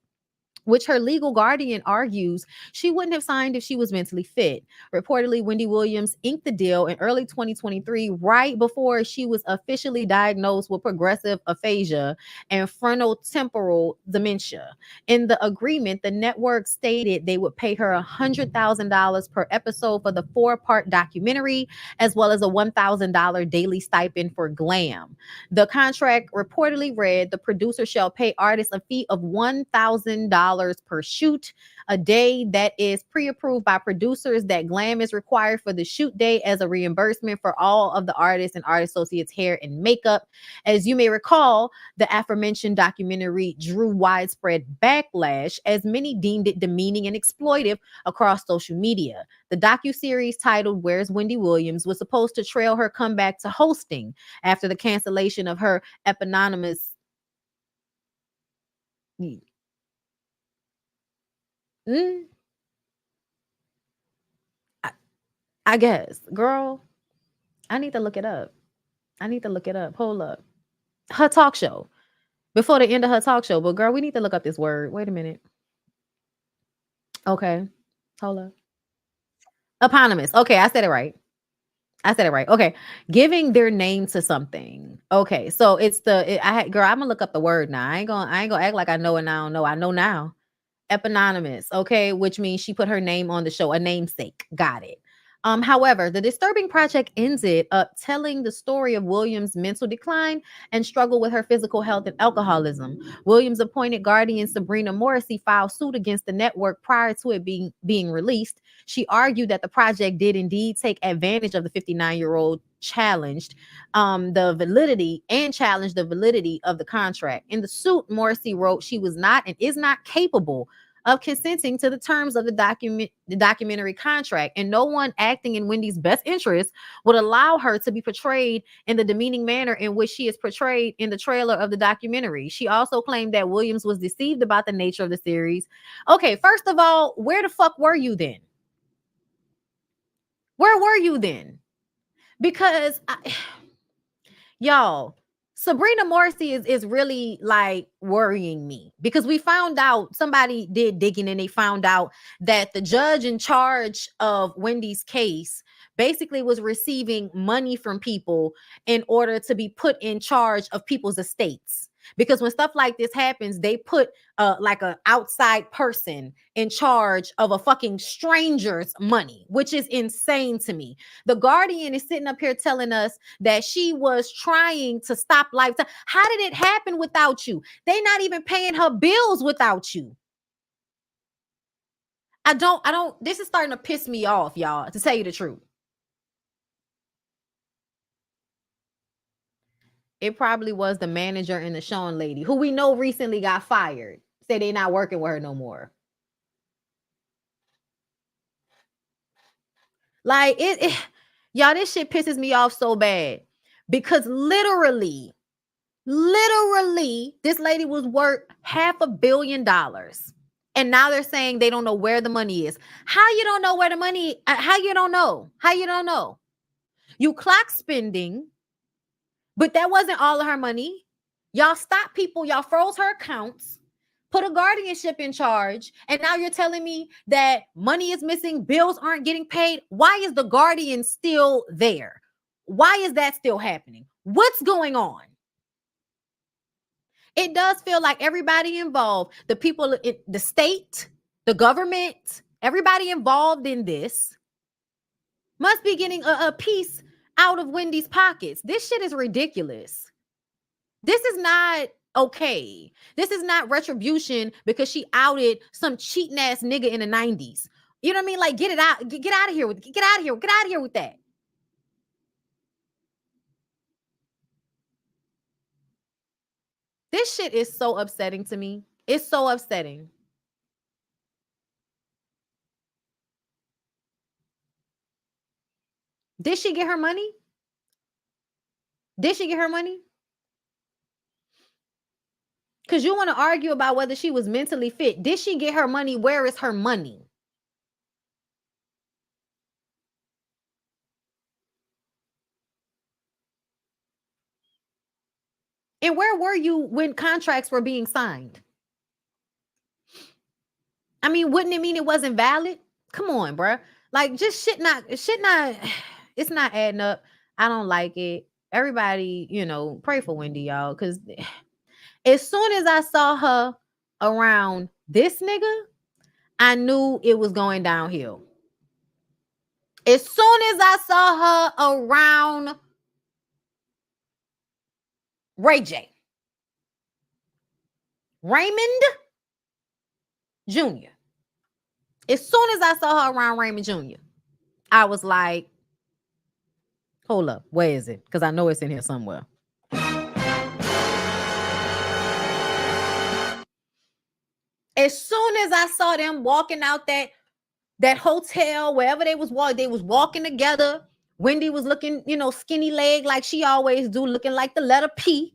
which her legal guardian argues she wouldn't have signed if she was mentally fit. Reportedly, Wendy Williams inked the deal in early 2023, right before she was officially diagnosed with progressive aphasia and frontotemporal dementia. In the agreement, the network stated they would pay her $100,000 per episode for the 4-part documentary, as well as a $1,000 daily stipend for glam. The contract reportedly read, the producer shall pay artists a fee of $1,000 per shoot a day that is pre-approved by producers, that glam is required for the shoot day as a reimbursement for all of the artists and artist associates' hair and makeup. As you may recall, the aforementioned documentary drew widespread backlash as many deemed it demeaning and exploitive across social media. The docuseries titled Where's Wendy Williams was supposed to trail her comeback to hosting after the cancellation of her eponymous I guess, girl, I need to look it up. Hold up. Her talk show. Before the end of her talk show. But girl, we need to look up this word. Wait a minute. Okay. Hold up. Eponymous. Okay, I said it right. Okay. Giving their name to something. Okay. So it's I'm gonna look up the word now. I ain't gonna act like I know and I don't know. I know now. Eponymous, okay, which means she put her name on the show, a namesake. Got it. However, the disturbing project ended up telling the story of Williams' mental decline and struggle with her physical health and alcoholism. Williams' appointed guardian Sabrina Morrissey filed suit against the network prior to it being released. She argued that the project did indeed take advantage of the 59-year-old challenged the validity of the contract. In the suit, Morrissey wrote she was not and is not capable of consenting to the terms of the documentary contract, and no one acting in Wendy's best interest would allow her to be portrayed in the demeaning manner in which she is portrayed in the trailer of the documentary. She also claimed that Williams was deceived about the nature of the series. Okay, first of all, where the fuck were you then? Where were you then? Because y'all, Sabrina Morrissey is really like worrying me because we found out, somebody did digging and they found out that the judge in charge of Wendy's case basically was receiving money from people in order to be put in charge of people's estates. Because when stuff like this happens, they put like an outside person in charge of a fucking stranger's money, which is insane to me. The Guardian is sitting up here telling us that she was trying to stop Lifetime. How did it happen without you? They not even paying her bills without you. I don't, this is starting to piss me off, y'all, to tell you the truth. It probably was the manager and the Sean lady, who we know recently got fired. Say they're not working with her no more. Like y'all, this shit pisses me off so bad because literally, this lady was worth $500 million. And now they're saying they don't know where the money is. How you don't know where the money, how you don't know? How you don't know? You clock spending, but that wasn't all of her money. Y'all stopped people, y'all froze her accounts, put a guardianship in charge, and now you're telling me that money is missing, bills aren't getting paid. Why is the guardian still there? Why is that still happening? What's going on? It does feel like everybody involved, the people, the state, the government, everybody involved in this must be getting a piece out of Wendy's pockets. This shit is ridiculous. This is not okay. This is not retribution because she outed some cheating ass nigga in the 90s. You know what I mean? Like, get it out. Get out of here with that. This shit is so upsetting to me. It's so upsetting. Did she get her money? Did she get her money? Because you want to argue about whether she was mentally fit. Did she get her money? Where is her money? And where were you when contracts were being signed? I mean, wouldn't it mean it wasn't valid? Come on, bro. Like, just shit not, it's not adding up. I don't like it. Everybody, pray for Wendy, y'all. Because as soon as I saw her around this nigga, I knew it was going downhill. As soon as I saw her around Ray J, Raymond Jr., as soon as I saw her around Raymond Jr., I was like, hold up, where is it? Because I know it's in here somewhere. As soon as I saw them walking out that hotel, wherever they was walking together. Wendy was looking, skinny leg like she always do, looking like the letter P.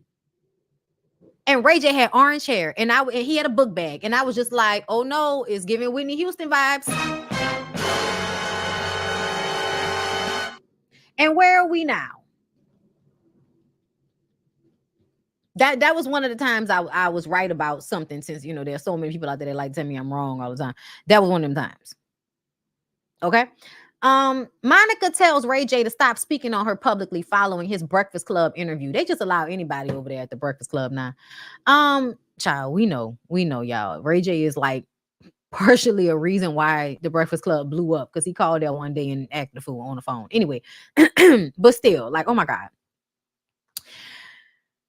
And Ray J had orange hair, and he had a book bag, and I was just like, oh no, it's giving Whitney Houston vibes. And where are we now? That was one of the times I was right about something, since there's so many people out there that like tell me I'm wrong all the time. That was one of them times. Okay. Monica tells Ray J to stop speaking on her publicly following his Breakfast Club interview. They just allow anybody over there at the Breakfast Club now. Child, we know, y'all. Ray J is like partially a reason why the Breakfast Club blew up, because he called there one day and acted a fool on the phone. Anyway, but still, like, oh my God.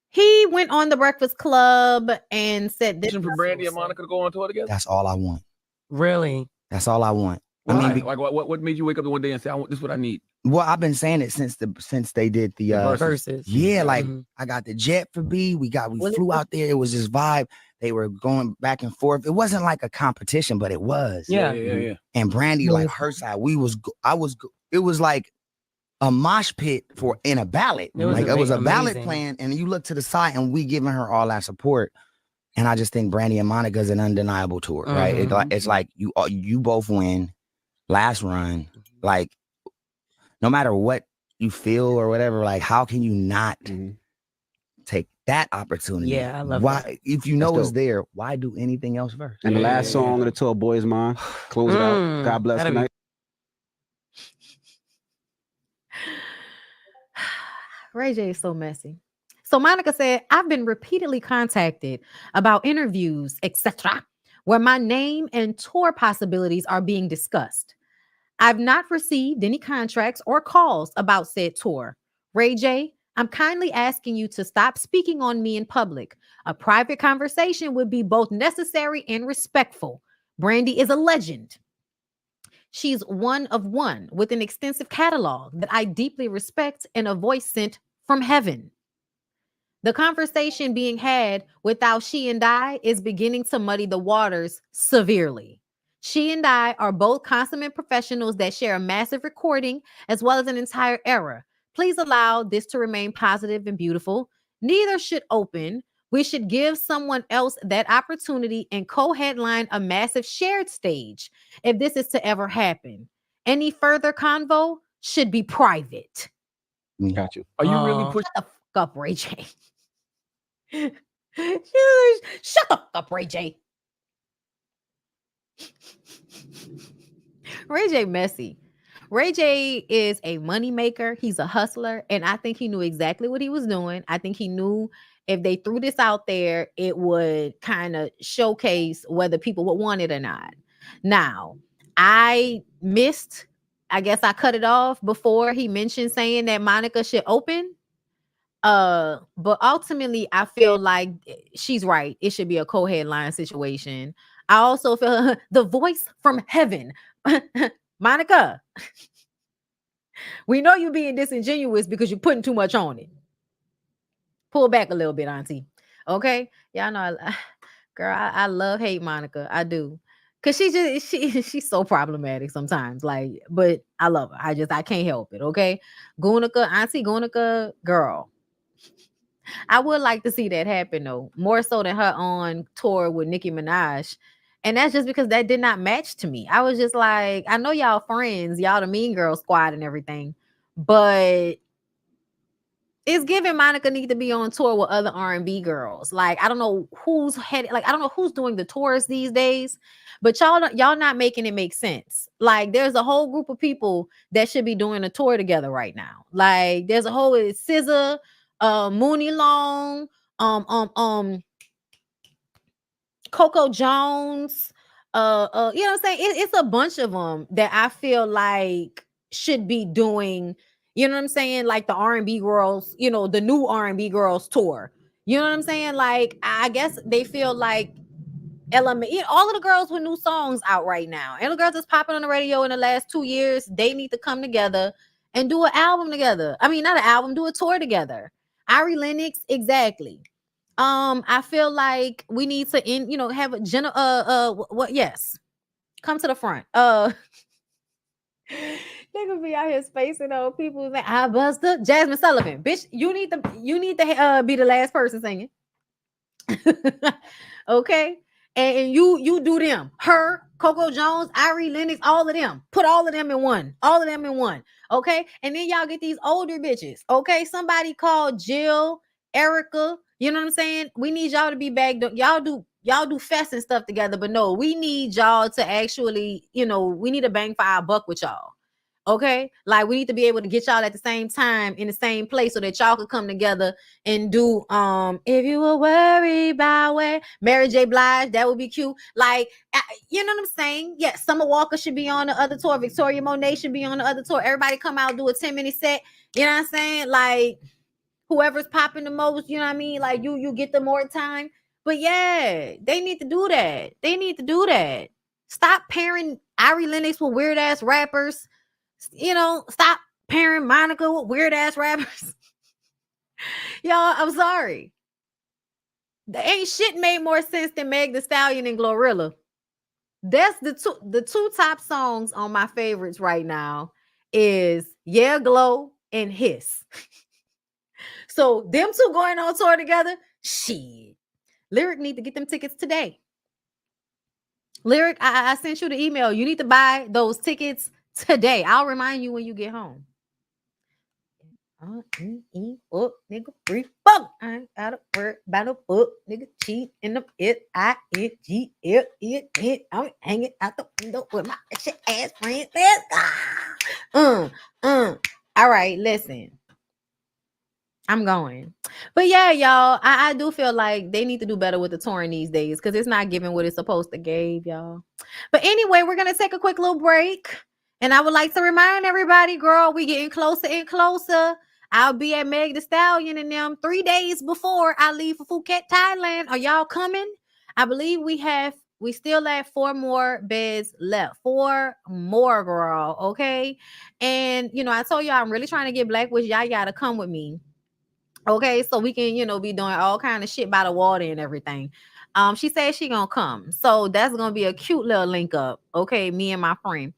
He went on the Breakfast Club and said this for Brandy and Monica to go on tour together. That's all I want. Really? That's all I want. Why? I mean, like, what made you wake up one day and say, this is what I need? Well, I've been saying it since they did the Versus. Yeah, like I got the jet for B. We flew out there. It was this vibe. They were going back and forth. It wasn't like a competition, but it was. Yeah. And Brandy, like her side, it was like a mosh pit in a ballad. It was a ballad playing, and you look to the side, and we giving her all that support. And I just think Brandy and Monica is an undeniable tour, right? It's like you both win. Last run, like, no matter what you feel or whatever, like, how can you not take that opportunity? Yeah, I love why that. If you know it's there, why do anything else first? And the last song of the tour, Boys Mine, close it out. God bless tonight. Ray J is so messy. So Monica said, I've been repeatedly contacted about interviews, etc., where my name and tour possibilities are being discussed. I've not received any contracts or calls about said tour. Ray J, I'm kindly asking you to stop speaking on me in public. A private conversation would be both necessary and respectful. Brandy is a legend. She's one of one with an extensive catalog that I deeply respect and a voice sent from heaven. The conversation being had without she and I is beginning to muddy the waters severely. She and I are both consummate professionals that share a massive recording as well as an entire era. Please allow this to remain positive and beautiful. Neither should open. We should give someone else that opportunity and co-headline a massive shared stage if this is to ever happen. Any further convo should be private. Got you. Are you really pushing? Shut the fuck up, Ray J. Shut the fuck up, Ray J. Ray J messy. Ray J is a money maker. He's a hustler. And I think he knew exactly what he was doing. I think he knew if they threw this out there, it would kind of showcase whether people would want it or not. Now, I guess I cut it off before he mentioned saying that Monica should open. But ultimately, I feel like she's right. It should be a co-headline situation. I also feel the voice from heaven. Monica, we know you're being disingenuous because you're putting too much on it. Pull back a little bit, auntie. Okay? Y'all know, I love hate Monica. I do. Cause she's so problematic sometimes. Like, but I love her. I can't help it. Okay. Auntie Gunica, girl. I would like to see that happen though, more so than her on tour with Nicki Minaj. And that's just because that did not match to me. I was just like, I know y'all friends, y'all the Mean Girl Squad and everything, but it's giving Monica need to be on tour with other R&B girls. Like, I don't know who's headed, like, I don't know who's doing the tours these days, but y'all not making it make sense. Like, there's a whole group of people that should be doing a tour together right now. Like, there's a whole SZA, Mooney Long, Coco Jones, you know what I'm saying? It's a bunch of them that I feel like should be doing, you know what I'm saying? Like the R&B girls, you know, the new R&B girls tour. You know what I'm saying? Like, I guess they feel like Element, you know, all of the girls with new songs out right now, and the girls that's popping on the radio in the last 2 years, they need to come together and do an album together. I mean, not an album, do a tour together. Ari Lennox, exactly. I feel like we need to have a yes. Come to the front. They could be out here spacing on people like I bust up. Jasmine Sullivan. Bitch, you need to be the last person singing. Okay. And you do them. Her, Coco Jones, Ari Lennox, all of them. Put all of them in one. All of them in one. Okay. And then y'all get these older bitches. Okay. Somebody called Jill, Erica. You know what I'm saying? We need y'all to be back. Y'all do fest and stuff together, but no, we need y'all to actually, we need a bang for our buck with y'all. Okay. Like, we need to be able to get y'all at the same time in the same place so that y'all could come together and do, if you were worried about where Mary J. Blige, that would be cute. Like, you know what I'm saying? Yeah. Summer Walker should be on the other tour. Victoria Monet should be on the other tour. Everybody come out, do a 10-minute set. You know what I'm saying? Like, whoever's popping the most, you know what I mean? Like, you get the more time. But yeah, they need to do that. They need to do that. Stop pairing Ari Lennox with weird ass rappers. Stop pairing Monica with weird ass rappers. Y'all, I'm sorry. There ain't shit made more sense than Meg Thee Stallion and Glorilla. That's the two top songs on my favorites right now is Yeah Glow and Hiss. So them two going on tour together, shit. Lyric need to get them tickets today. Lyric, I sent you the email. You need to buy those tickets today. I'll remind you when you get home. Nigga, free fuck. I ain't got a word about a book. Nigga, cheat in the it. I'm hanging out the window with my shit ass friends. All right, listen. I'm going. But yeah, y'all, I do feel like they need to do better with the touring these days because it's not giving what it's supposed to give, y'all. But anyway, we're going to take a quick little break. And I would like to remind everybody, girl, we getting closer and closer. I'll be at Meg Thee Stallion and them 3 days before I leave for Phuket, Thailand. Are y'all coming? I believe we have We still at 4 more beds left. 4 more, girl. Okay. And I told y'all I'm really trying to get Black Wish Yaya to come with me. Okay, so we can, be doing all kind of shit by the water and everything. She said she gonna come. So that's gonna be a cute little link up. Okay, me and my friend.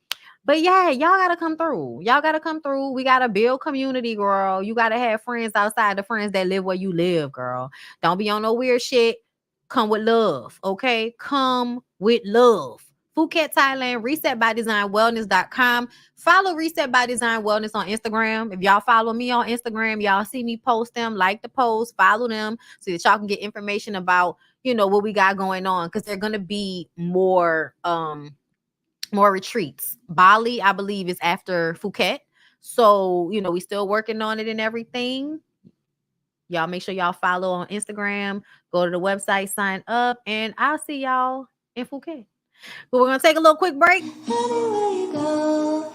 But yeah, y'all gotta come through. Y'all gotta come through. We gotta build community, girl. You gotta have friends outside the friends that live where you live, girl. Don't be on no weird shit. Come with love. Okay, come with love. Phuket, Thailand, resetbydesignwellness.com. Follow Reset by Design Wellness on Instagram. If y'all follow me on Instagram, y'all see me post them, like the post, follow them so that y'all can get information about, what we got going on. Because they're gonna be more retreats. Bali, I believe, is after Phuket. So, we still working on it and everything. Y'all make sure y'all follow on Instagram, go to the website, sign up, and I'll see y'all in Phuket. But we're gonna take a little quick break. Anywhere you go,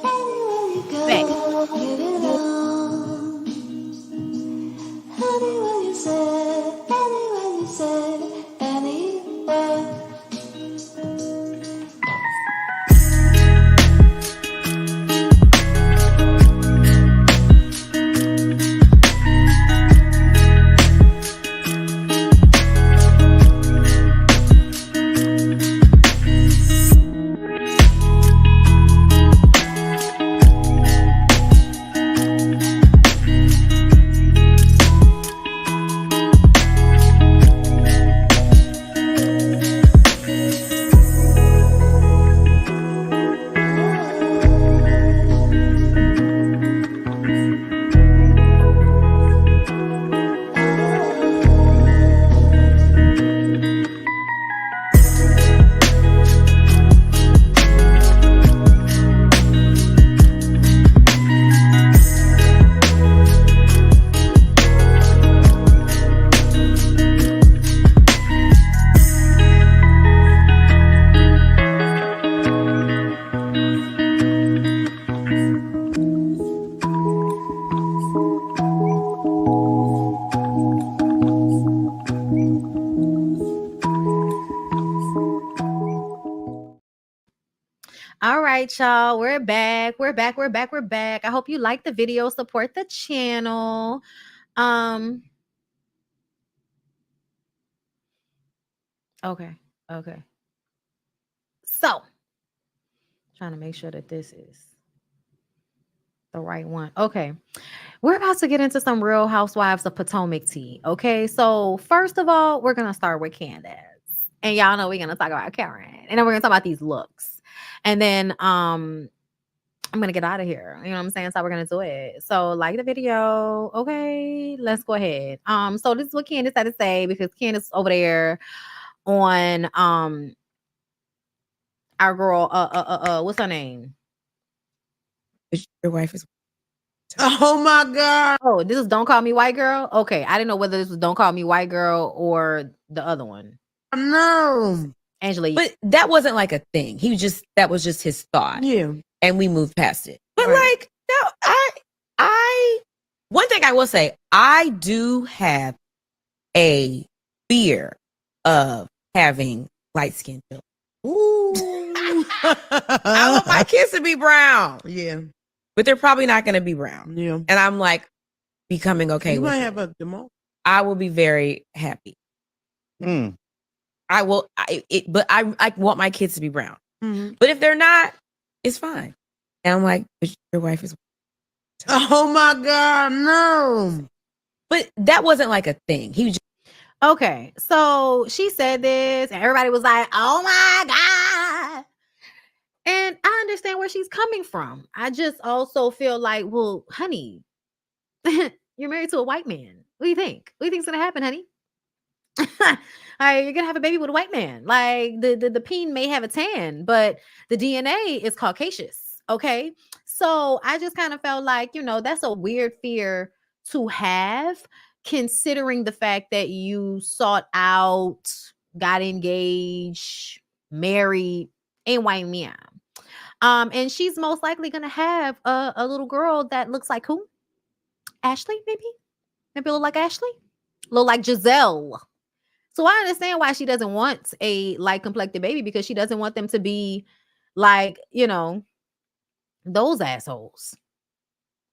Back. give it all. Anywhere you said, anywhere. All right, y'all. We're back. We're back. I hope you like the video. Support the channel. Okay. So, trying to make sure that this is the right one. Okay. We're about to get into some Real Housewives of Potomac tea. Okay. So, first of all, we're going to start with Candiace. And y'all know we're going to talk about Karen. And then we're going to talk about these looks. And then I'm going to get out of here. You know what I'm saying? So we're going to do it. So like the video. Okay, let's go ahead. So this is what Candiace had to say, because Candiace over there on our girl, what's her name? Your wife is. Oh my God. Oh, this is Don't Call Me White Girl. Okay. I didn't know whether this was Don't Call Me White Girl or the other one. No. Angela. But that wasn't like a thing. That was just his thought. Yeah. And we moved past it. But Right. like, no, one thing I will say, I do have a fear of having light skin children. Ooh. I want my kids to be brown. Yeah. But they're probably not going to be brown. Yeah. And I'm like becoming okay You with might it. have a demo. I will be very happy. I will, but I want my kids to be brown. Mm-hmm. But if they're not, it's fine. And I'm like, but your wife is. Oh my God, no. But that wasn't like a thing. He was just. Okay, so she said this, and everybody was like, "Oh my God!" And I understand where she's coming from. I just also feel like, well, honey, you're married to a white man. What do you think? What do you think's gonna happen, honey? You're gonna have a baby with a white man. Like the peen may have a tan, but the DNA is Caucasian. Okay, so I just kind of felt like, that's a weird fear to have, considering the fact that you sought out, got engaged, married a white man. And she's most likely gonna have a little girl that looks like who? Ashley, maybe a little like Ashley, a little like Giselle. So I understand why she doesn't want a light complected baby, because she doesn't want them to be like, those assholes.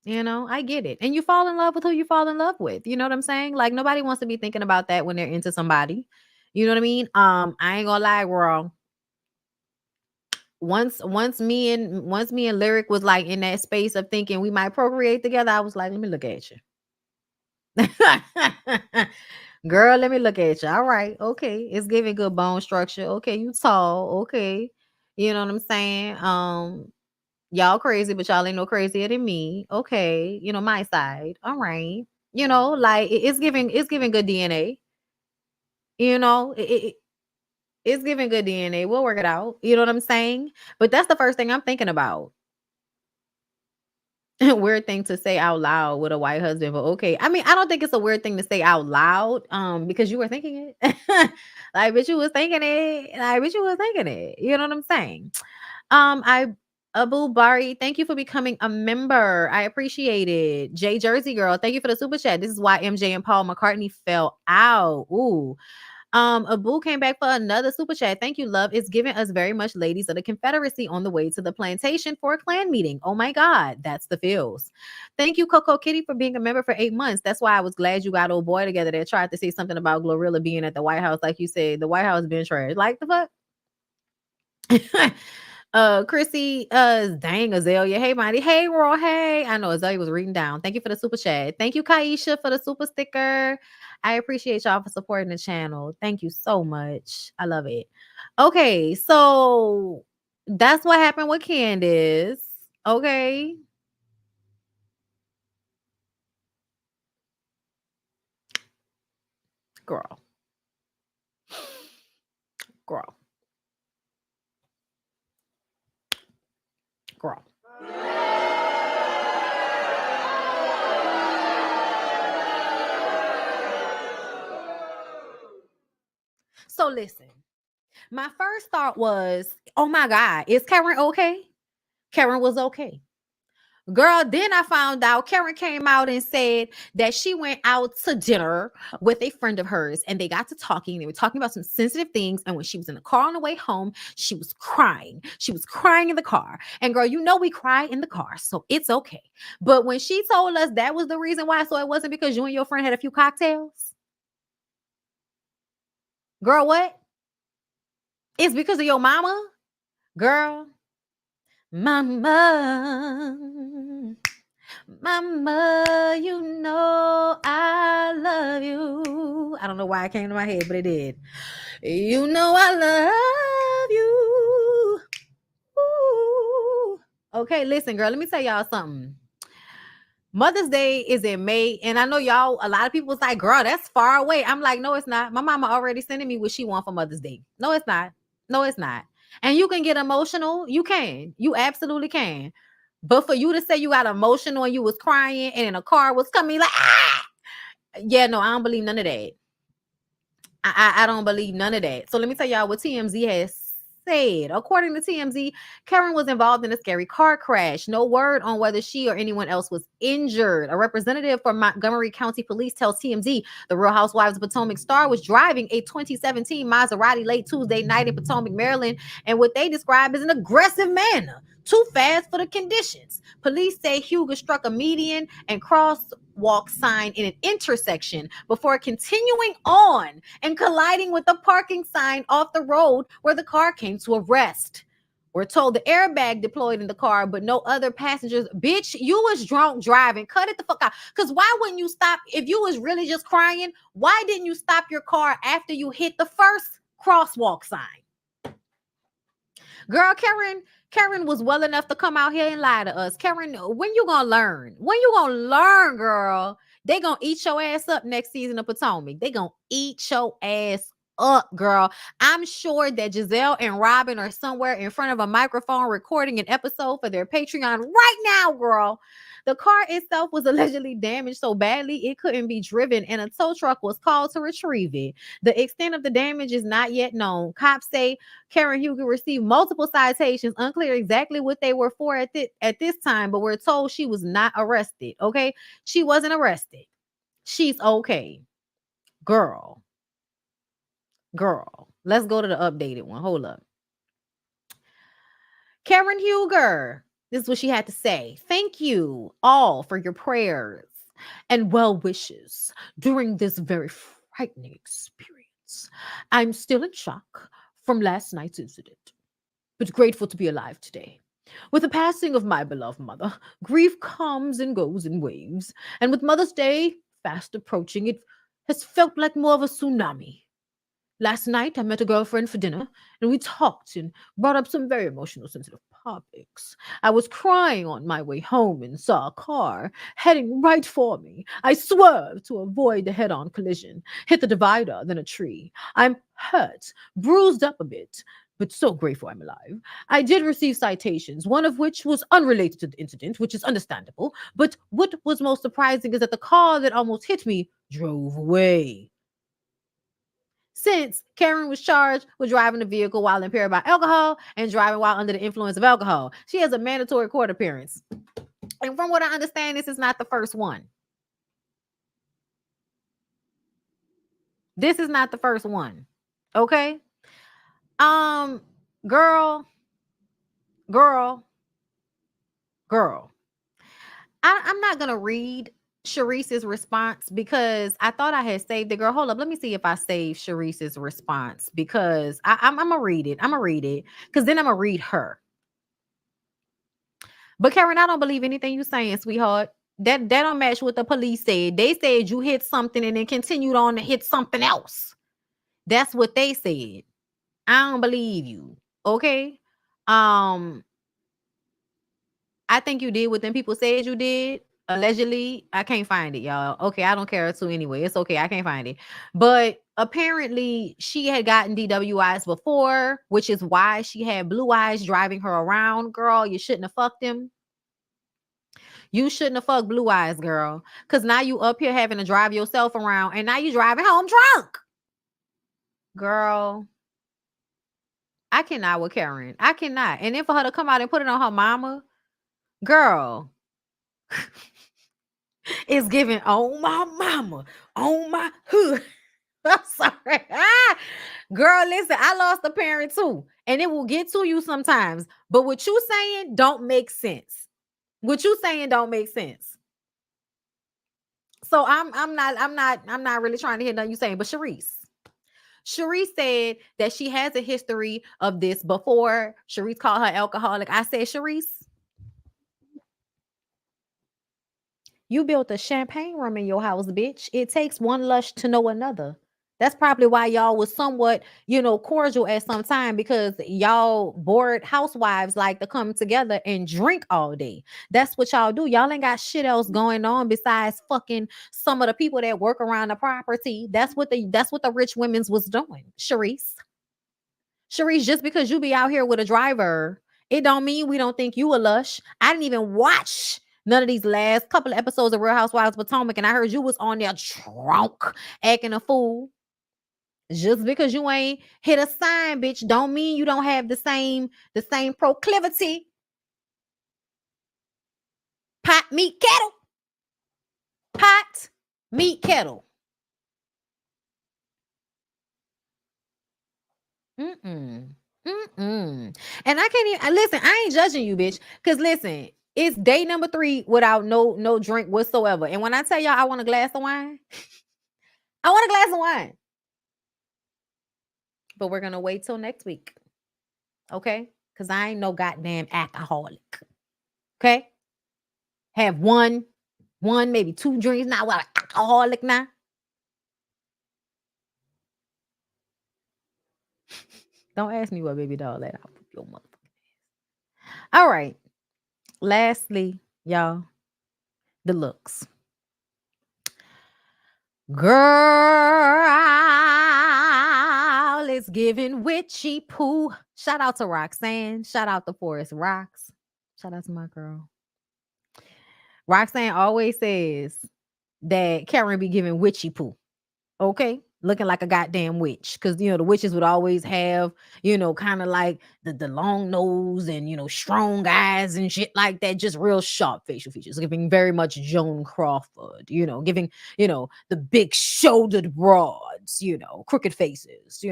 I get it. And you fall in love with who you fall in love with. You know what I'm saying? Like, nobody wants to be thinking about that when they're into somebody. You know what I mean? I ain't gonna lie, girl. Once me and Lyric was like in that space of thinking we might procreate together, I was like, let me look at you. Girl, let me look at you. All right, okay. It's giving good bone structure. Okay, you tall. Okay. You know what I'm saying? Y'all crazy, but y'all ain't no crazier than me. Okay, my side. All right. Like it's giving good DNA. It's giving good DNA. We'll work it out. You know what I'm saying? But that's the first thing I'm thinking about. Weird thing to say out loud with a white husband, but okay. I mean, I don't think it's a weird thing to say out loud, because you were thinking it. Like, bitch, you was thinking it. Like, bitch, you was thinking it. You know what I'm saying? I Abu Bari, thank you for becoming a member. I appreciate it. J Jersey girl, thank you for the super chat. This is why MJ and Paul McCartney fell out. Ooh. Abu came back for another super chat. Thank you, love. It's giving us very much ladies of the Confederacy on the way to the plantation for a clan meeting. Oh my God, that's the feels. Thank you, Coco Kitty, for being a member for 8 months. That's why I was glad you got old boy together that tried to say something about Glorilla being at the White House. Like you said, the White House been trash. Like the fuck? Chrissy, dang, Azalea. Hey, Mighty. Hey, Roy. Hey. I know Azalea was reading down. Thank you for the super chat. Thank you, Kaisha, for the super sticker. I appreciate y'all for supporting the channel. Thank you so much. I love it. Okay, so that's what happened with Candiace. Okay. Girl. Girl. Girl. So listen, my first thought was, oh my God, is Karen okay? Karen was okay. Girl, then I found out Karen came out and said that she went out to dinner with a friend of hers and they got to talking. They were talking about some sensitive things. And when she was in the car on the way home, she was crying. She was crying in the car. And girl, we cry in the car, so it's okay. But when she told us that was the reason why, so it wasn't because you and your friend had a few cocktails. Girl, what? It's because of your mama? Girl, mama, you know I love you. I don't know why it came to my head, but it did. You know I love you. Ooh. Okay, listen, girl, let me tell y'all something. Mother's Day is in May, and I know y'all, a lot of people was like, girl, that's far away. I'm like, no, it's not. My mama already sending me what she want for Mother's Day. No, it's not. No, it's not. And you can get emotional. You can. You absolutely can. But for you to say you got emotional and you was crying and in a car was coming like, yeah, no, I don't believe none of that. I don't believe none of that. So let me tell y'all what TMZ has said. According to TMZ, Karen was involved in a scary car crash. No word on whether she or anyone else was injured. A representative for Montgomery County Police tells TMZ the Real Housewives of Potomac star was driving a 2017 Maserati late Tuesday night in Potomac, Maryland, in what they describe as an aggressive manner. Too fast for the conditions. Police say Hugar struck a median and crosswalk sign in an intersection before continuing on and colliding with the parking sign off the road where the car came to a rest. We're told the airbag deployed in the car, but no other passengers. Bitch, you was drunk driving. Cut it the fuck out. Because why wouldn't you stop? If you was really just crying, why didn't you stop your car after you hit the first crosswalk sign? Girl, Karen was well enough to come out here and lie to us. Karen, when you gonna learn? When you gonna learn, girl? They gonna eat your ass up next season of Potomac. They gonna eat your ass up, girl. I'm sure that Giselle and Robin are somewhere in front of a microphone recording an episode for their Patreon right now, girl. The car itself was allegedly damaged so badly it couldn't be driven, and a tow truck was called to retrieve it. The extent of the damage is not yet known. Cops say Karen Hugar received multiple citations, unclear exactly what they were for at this time, but we're told she was not arrested. Okay, she wasn't arrested. She's okay, girl. Girl, let's go to the updated one. Hold up. Karen Hugar. This is what she had to say. Thank you all for your prayers and well wishes during this very frightening experience. I'm still in shock from last night's incident, but grateful to be alive today. With the passing of my beloved mother, grief comes and goes in waves, and with Mother's Day fast approaching, it has felt like more of a tsunami. Last night, I met a girlfriend for dinner, and we talked and brought up some very emotional, sensitive topics. I was crying on my way home and saw a car heading right for me. I swerved to avoid the head-on collision, hit the divider, then a tree. I'm hurt, bruised up a bit, but so grateful I'm alive. I did receive citations, one of which was unrelated to the incident, which is understandable. But what was most surprising is that the car that almost hit me drove away. Since Karen was charged with driving the vehicle while impaired by alcohol and driving while under the influence of alcohol, she has a mandatory court appearance. And from what I understand, this is not the first one. This is not the first one. Okay? Girl. I'm not gonna read Sharice's response because I thought I had saved the girl. Hold up, let me see if I saved Sharice's response because I'm gonna read it. I'm gonna read it because then I'm gonna read her. But Karen, I don't believe anything you saying, sweetheart. That don't match what the police said. They said you hit something and then continued on to hit something else. That's what they said. I don't believe you. Okay. I think you did what them people said you did. Allegedly, I can't find it, y'all. Okay, I don't care too anyway. It's okay. I can't find it. But apparently she had gotten DWIs before, which is why she had blue eyes driving her around. Girl, you shouldn't have fucked him. You shouldn't have fucked blue eyes, girl. Because now you up here having to drive yourself around and now you driving home drunk. Girl, I cannot with Karen. I cannot. And then for her to come out and put it on her mama, girl, it's giving on my mama, on my hood. I'm sorry. Girl, listen, I lost a parent too. And it will get to you sometimes. But what you saying don't make sense. What you saying don't make sense. So I'm not really trying to hear nothing you saying. But Sharice said that she has a history of this before. Sharice called her alcoholic. I said, Sharice, you built a champagne room in your house, bitch. It takes one lush to know another. That's probably why y'all was somewhat, cordial at some time because y'all bored housewives like to come together and drink all day. That's what y'all do. Y'all ain't got shit else going on besides fucking some of the people that work around the property. That's what the rich women's was doing. Sharice, just because you be out here with a driver, it don't mean we don't think you a lush. I didn't even watch none of these last couple of episodes of Real Housewives of Potomac, and I heard you was on there drunk, acting a fool. Just because you ain't hit a sign, bitch, don't mean you don't have the same proclivity. Pot, meat, kettle. Pot, meat, kettle. And I can't even listen. I ain't judging you, bitch. Cause listen, it's day number 3 without no drink whatsoever. And when I tell y'all I want a glass of wine, I want a glass of wine. But we're gonna wait till next week. Okay? Cause I ain't no goddamn alcoholic. Okay? Have one, maybe 2 drinks. Not what, alcoholic now. Don't ask me what baby doll at. I'll put your motherfucking ass. All right. Lastly, y'all, the looks. Girl, it's giving witchy poo. Shout out to Roxanne. Shout out to Forest Rocks. Shout out to my girl. Roxanne always says that Karen be giving witchy poo. Okay? looking like a goddamn witch. Because, the witches would always have, kind of like the long nose and, strong eyes and shit like that. Just real sharp facial features, giving very much Joan Crawford, giving, the big shouldered broads, crooked faces,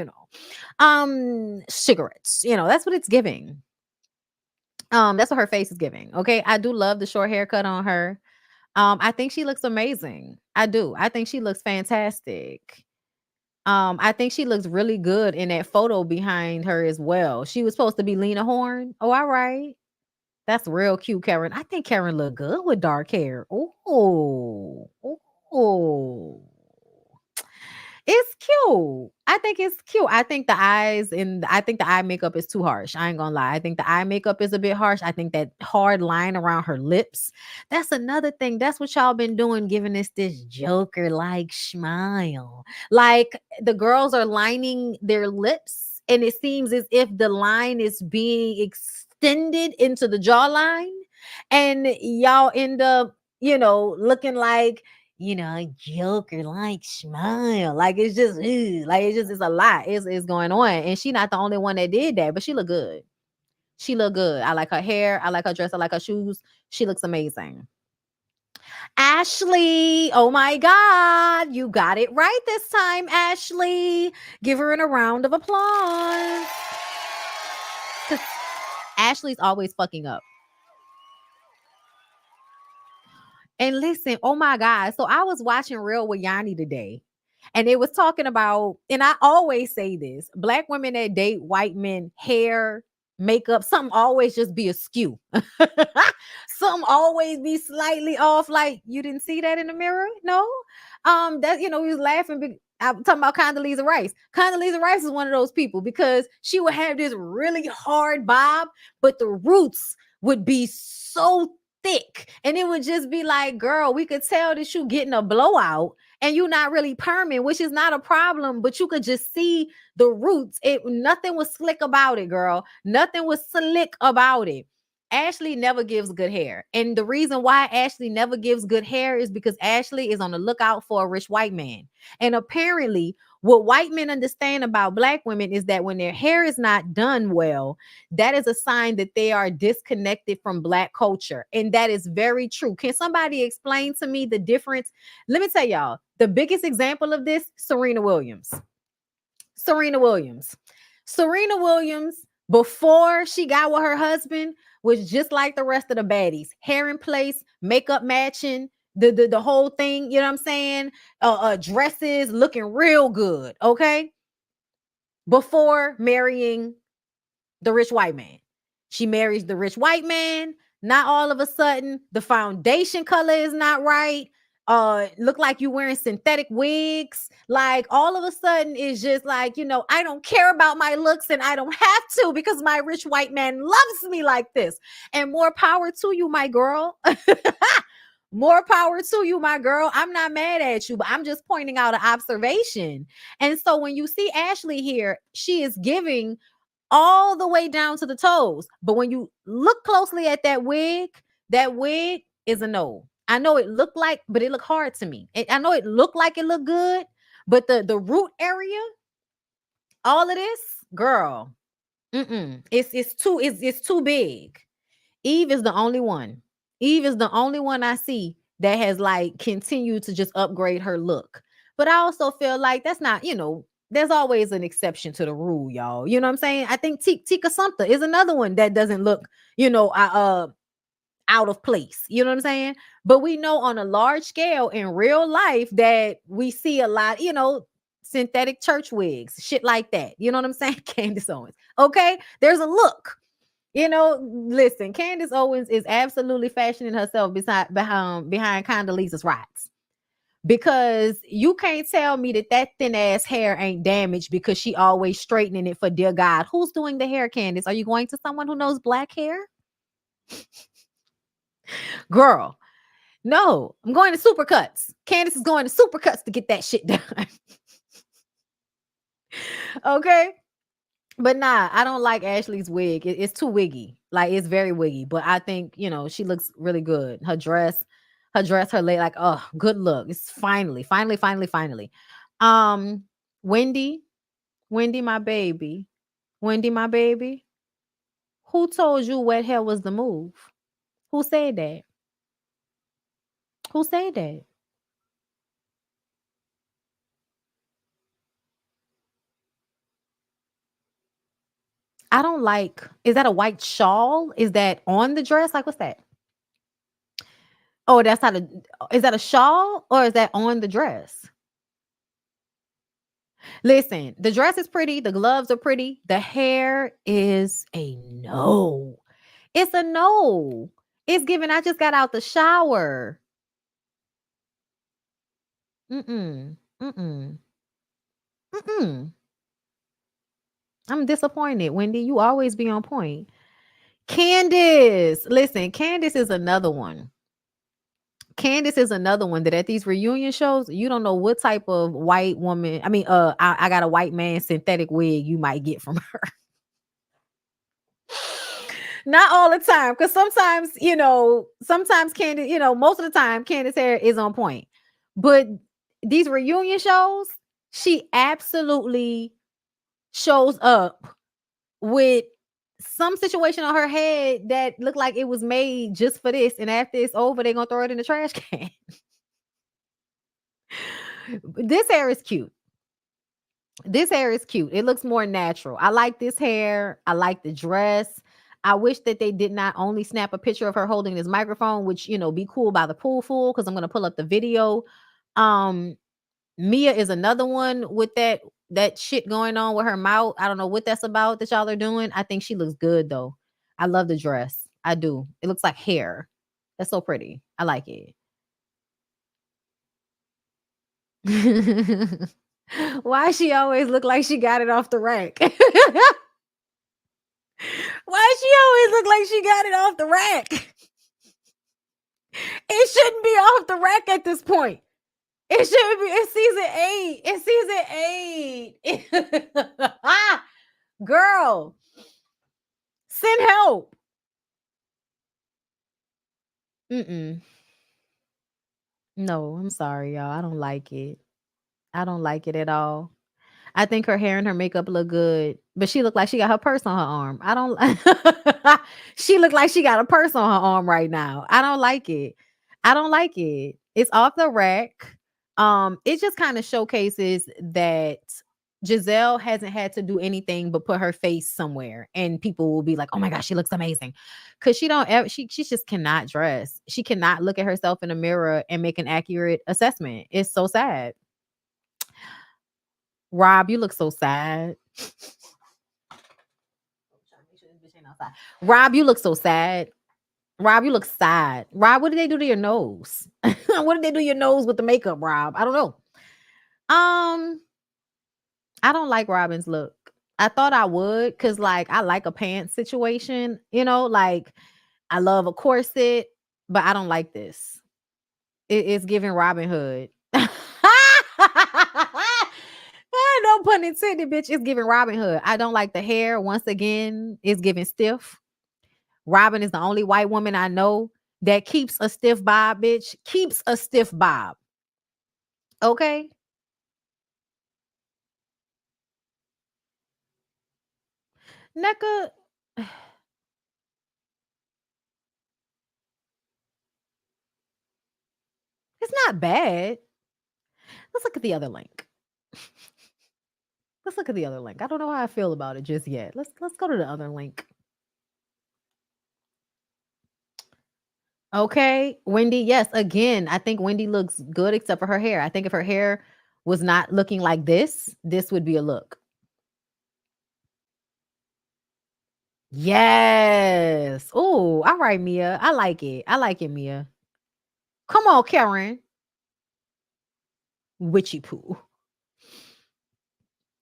cigarettes, that's what it's giving. That's what her face is giving. Okay. I do love the short haircut on her. I think she looks amazing. I do. I think she looks fantastic. I think she looks really good in that photo behind her as well. She was supposed to be Lena Horne. Oh, all right. That's real cute, Karen. I think Karen looked good with dark hair. Oh, oh. It's cute. I think it's cute. I think the eyes I think the eye makeup is too harsh. I ain't gonna lie. I think the eye makeup is a bit harsh. I think that hard line around her lips. That's another thing. That's what y'all been doing, giving us this Joker-like smile. Like the girls are lining their lips, and it seems as if the line is being extended into the jawline, and y'all end up, looking like a Joker like smile. Like it's just it's a lot. It's going on. And she not the only one that did that, but she look good. She look good. I like her hair. I like her dress. I like her shoes. She looks amazing. Ashley, oh my God, you got it right this time, Ashley. Give her a round of applause. Ashley's always fucking up. And listen, oh my God. So I was watching Real with Yanni today, and it was talking about, and I always say this, Black women that date white men, hair, makeup, something always just be askew. Something always be slightly off. Like, you didn't see that in the mirror? No? That, he was laughing. I'm talking about Condoleezza Rice. Condoleezza Rice is one of those people because she would have this really hard bob, but the roots would be so thick, and it would just be like, girl, we could tell that you getting a blowout and you're not really perming, which is not a problem, but you could just see the roots. Nothing was slick about it, girl. Nothing was slick about it. Ashley never gives good hair. And the reason why Ashley never gives good hair is because Ashley is on the lookout for a rich white man. And apparently, what white men understand about Black women is that when their hair is not done well, that is a sign that they are disconnected from Black culture. And that is very true. Can somebody explain to me the difference? Let me tell y'all, the biggest example of this, Serena Williams. Serena Williams, before she got with her husband, was just like the rest of the baddies. Hair in place, makeup matching, the whole thing, you know what I'm saying? Dresses looking real good, okay? Before marrying the rich white man. She marries the rich white man. Not all of a sudden, the foundation color is not right. Look like you wearing synthetic wigs. Like all of a sudden it's just like, I don't care about my looks, and I don't have to because my rich white man loves me like this. And more power to you, my girl. More power to you, my girl. I'm not mad at you, but I'm just pointing out an observation. And so when you see Ashley here, she is giving all the way down to the toes. But when you look closely at that wig is a no. I know it looked like, but it looked hard to me. I know it looked like it looked good, but the root area, all of this, girl, it's too big. Eve is the only one. Eve is the only one I see that has like continued to just upgrade her look. But I also feel like that's not, there's always an exception to the rule, y'all. You know what I'm saying? I think Tika Sumter is another one that doesn't look, out of place. You know what I'm saying? But we know on a large scale in real life that we see a lot, synthetic church wigs, shit like that. You know what I'm saying? Candiace Owens. Okay. There's a look, listen, Candiace Owens is absolutely fashioning herself behind Condoleezza's rights. Because you can't tell me that thin ass hair ain't damaged because she always straightening it for dear God. Who's doing the hair, Candiace? Are you going to someone who knows Black hair? Girl, no, I'm going to Supercuts. Candiace is going to Supercuts to get that shit done. Okay. But nah, I don't like Ashley's wig. It's too wiggy. Like, it's very wiggy. But I think, she looks really good. Her dress, her leg, like, oh, good look. It's finally. Wendy, Wendy, my baby. Wendy, my baby. Who told you wet hair was the move? Who said that? Who said that? I don't like. Is that a white shawl? Is that on the dress? Like, what's that? Oh, that's not a. Is that a shawl or is that on the dress? Listen, the dress is pretty. The gloves are pretty. The hair is a no. It's a no. It's given. I just got out the shower. Mm-mm. Mm-mm. Mm-mm. I'm disappointed, Wendy. You always be on point. Candiace. Listen, Candiace is another one. Candiace is another one that at these reunion shows, you don't know what type of white woman. I got a white man synthetic wig you might get from her. Not all the time, because sometimes, sometimes Candiace, most of the time Candiace hair is on point. But these reunion shows, she absolutely shows up with some situation on her head that looked like it was made just for this. And after it's over, they're going to throw it in the trash can. This hair is cute. This hair is cute. It looks more natural. I like this hair. I like the dress. I wish that they did not only snap a picture of her holding this microphone, which, be cool by the pool full, because I'm going to pull up the video. Mia is another one with that shit going on with her mouth. I don't know what that's about that y'all are doing. I think she looks good though. I love the dress. I do. It looks like hair. That's so pretty. I like it. Why she always look like she got it off the rack? Why she always look like she got it off the rack? It shouldn't be off the rack at this point. It should be. It's season 8. It's season 8. Girl, send help. No, I'm sorry, y'all. I don't like it. I don't like it at all. I think her hair and her makeup look good, but she looked like she got her purse on her arm. I don't. She looked like she got a purse on her arm right now. I don't like it. I don't like it. It's off the rack. It just kind of showcases that Giselle hasn't had to do anything but put her face somewhere, and people will be like, "Oh my gosh, she looks amazing," because she don't ever. She just cannot dress. She cannot look at herself in a mirror and make an accurate assessment. It's so sad. Rob, you look so sad. Rob, you look so sad. Rob, you look sad. Rob, what did they do to your nose? What did they do to your nose with the makeup, Rob? I don't know. I don't like Robin's look. I thought I would, because I like a pants situation, like I love a corset, but I don't like this. It's giving Robin Hood. No pun intended, bitch. It's giving Robin Hood. I don't like the hair. Once again, it's giving stiff. Robin is the only white woman I know that keeps a stiff bob, bitch. Keeps a stiff bob. Okay? NECA. It's not bad. Let's look at the other link. Let's look at the other link. I don't know how I feel about it just yet. Let's go to the other link. Okay, Wendy. Yes, again, I think Wendy looks good except for her hair. I think if her hair was not looking like this would be a look. Yes. Oh, all right, Mia. I like it. I like it, Mia. Come on, Karen. Witchy poo.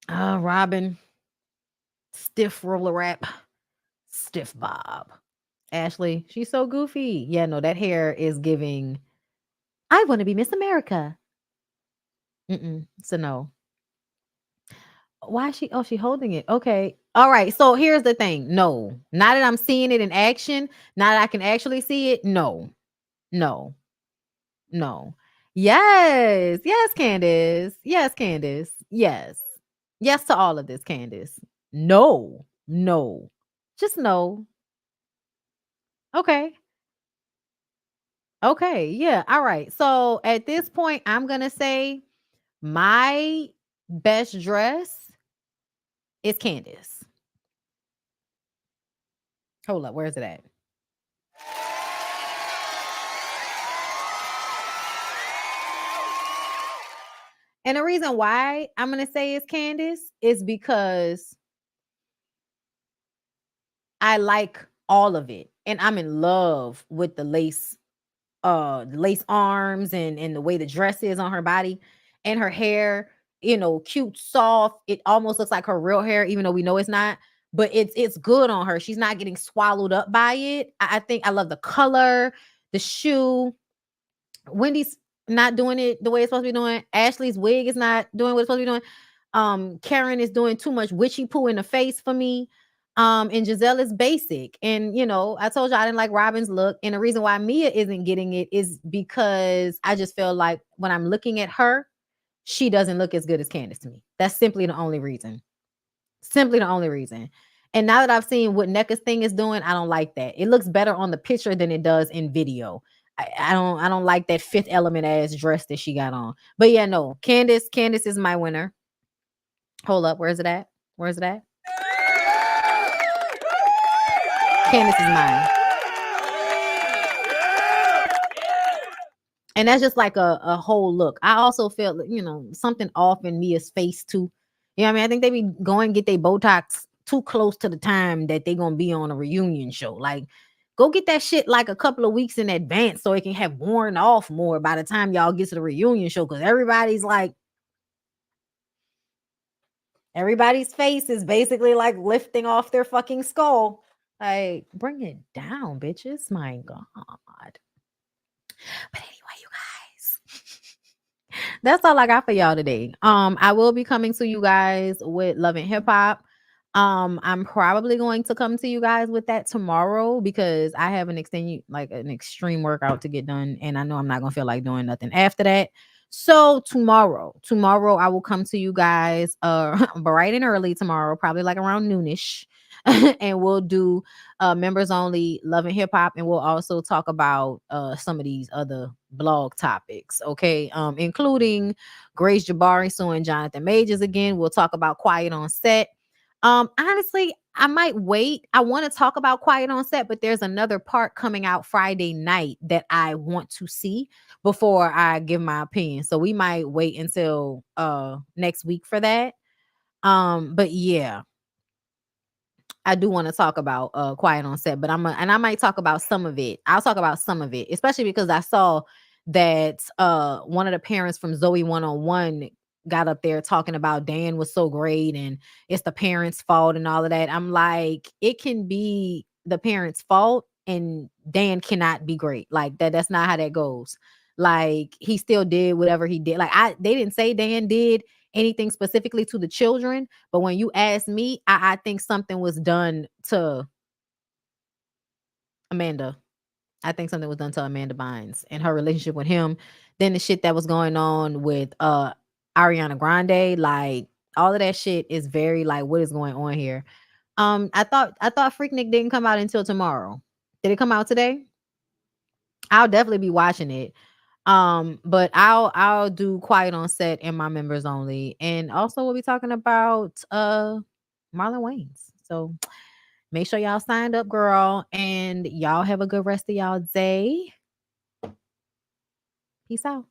Robin. Stiff roller wrap. Stiff bob. Ashley, she's so goofy. Yeah, no, that hair is giving. I want to be Miss America. It's a no. Why is she? Oh, she holding it. Okay. All right. So here's the thing. No, now that I'm seeing it in action, now that I can actually see it. No. Yes. Yes, Candiace. Yes, Candiace. Yes. Yes to all of this, Candiace. No. Just no. Okay. Okay. Yeah. All right. So at this point, I'm gonna say my best dress is Candiace. Hold up. Where's it at? And the reason why I'm gonna say it's Candiace is because I like all of it, and I'm in love with the lace arms and the way the dress is on her body and her hair, cute, soft. It almost looks like her real hair, even though we know it's not. But it's good on her. She's not getting swallowed up by it. I think I love the color, the shoe. Wendy's not doing it the way it's supposed to be doing. Ashley's wig is not doing what it's supposed to be doing. Karen is doing too much witchy poo in the face for me. And Giselle is basic. And I told you I didn't like Robin's look. And the reason why Mia isn't getting it is because I just feel like when I'm looking at her, she doesn't look as good as Candiace to me. That's simply the only reason. Simply the only reason. And now that I've seen what NECA's thing is doing, I don't like that. It looks better on the picture than it does in video. I don't like that Fifth Element ass dress that she got on. But yeah, no, Candiace is my winner. Hold up, where's it at? Candiace is mine. And that's just like a whole look. I also felt, something off in Mia's face too. You know what I mean? I think they be going get their Botox too close to the time that they gonna be on a reunion show. Like, go get that shit like a couple of weeks in advance so it can have worn off more by the time y'all get to the reunion show. Because everybody's face is basically like lifting off their fucking skull. Like, bring it down, bitches. My God. But anyway, you guys, that's all I got for y'all today. I will be coming to you guys with Love and Hip Hop. I'm probably going to come to you guys with that tomorrow because I have an extreme workout to get done, and I know I'm not gonna feel like doing nothing after that. So tomorrow I will come to you guys bright and early tomorrow, probably like around noonish. And we'll do members only Love and Hip Hop, and we'll also talk about some of these other blog topics, okay, including Grace Jabari suing Jonathan Majors again. We'll talk about Quiet on Set. Honestly, I might wait. I want to talk about Quiet on Set, but there's another part coming out Friday night that I want to see before I give my opinion. So we might wait until next week for that. But yeah, I do want to talk about Quiet on Set, but I might talk about some of it. I'll talk about some of it, especially because I saw that one of the parents from Zoe 101 got up there talking about Dan was so great and it's the parents' fault and all of that. I'm like, it can be the parents' fault and Dan cannot be great. Like that's not how that goes. Like, he still did whatever he did. Like, they didn't say Dan did anything specifically to the children, but when you ask me, I think something was done to Amanda. I think something was done to Amanda Bynes and her relationship with him. Then the shit that was going on with Ariana Grande, like all of that shit is very like, what is going on here? I thought Freaknik didn't come out until tomorrow. Did it come out today? I'll definitely be watching it. But I'll do Quiet on Set and my members only, and also we'll be talking about Marlon Wayans. So make sure y'all signed up, girl, and y'all have a good rest of y'all day. Peace out.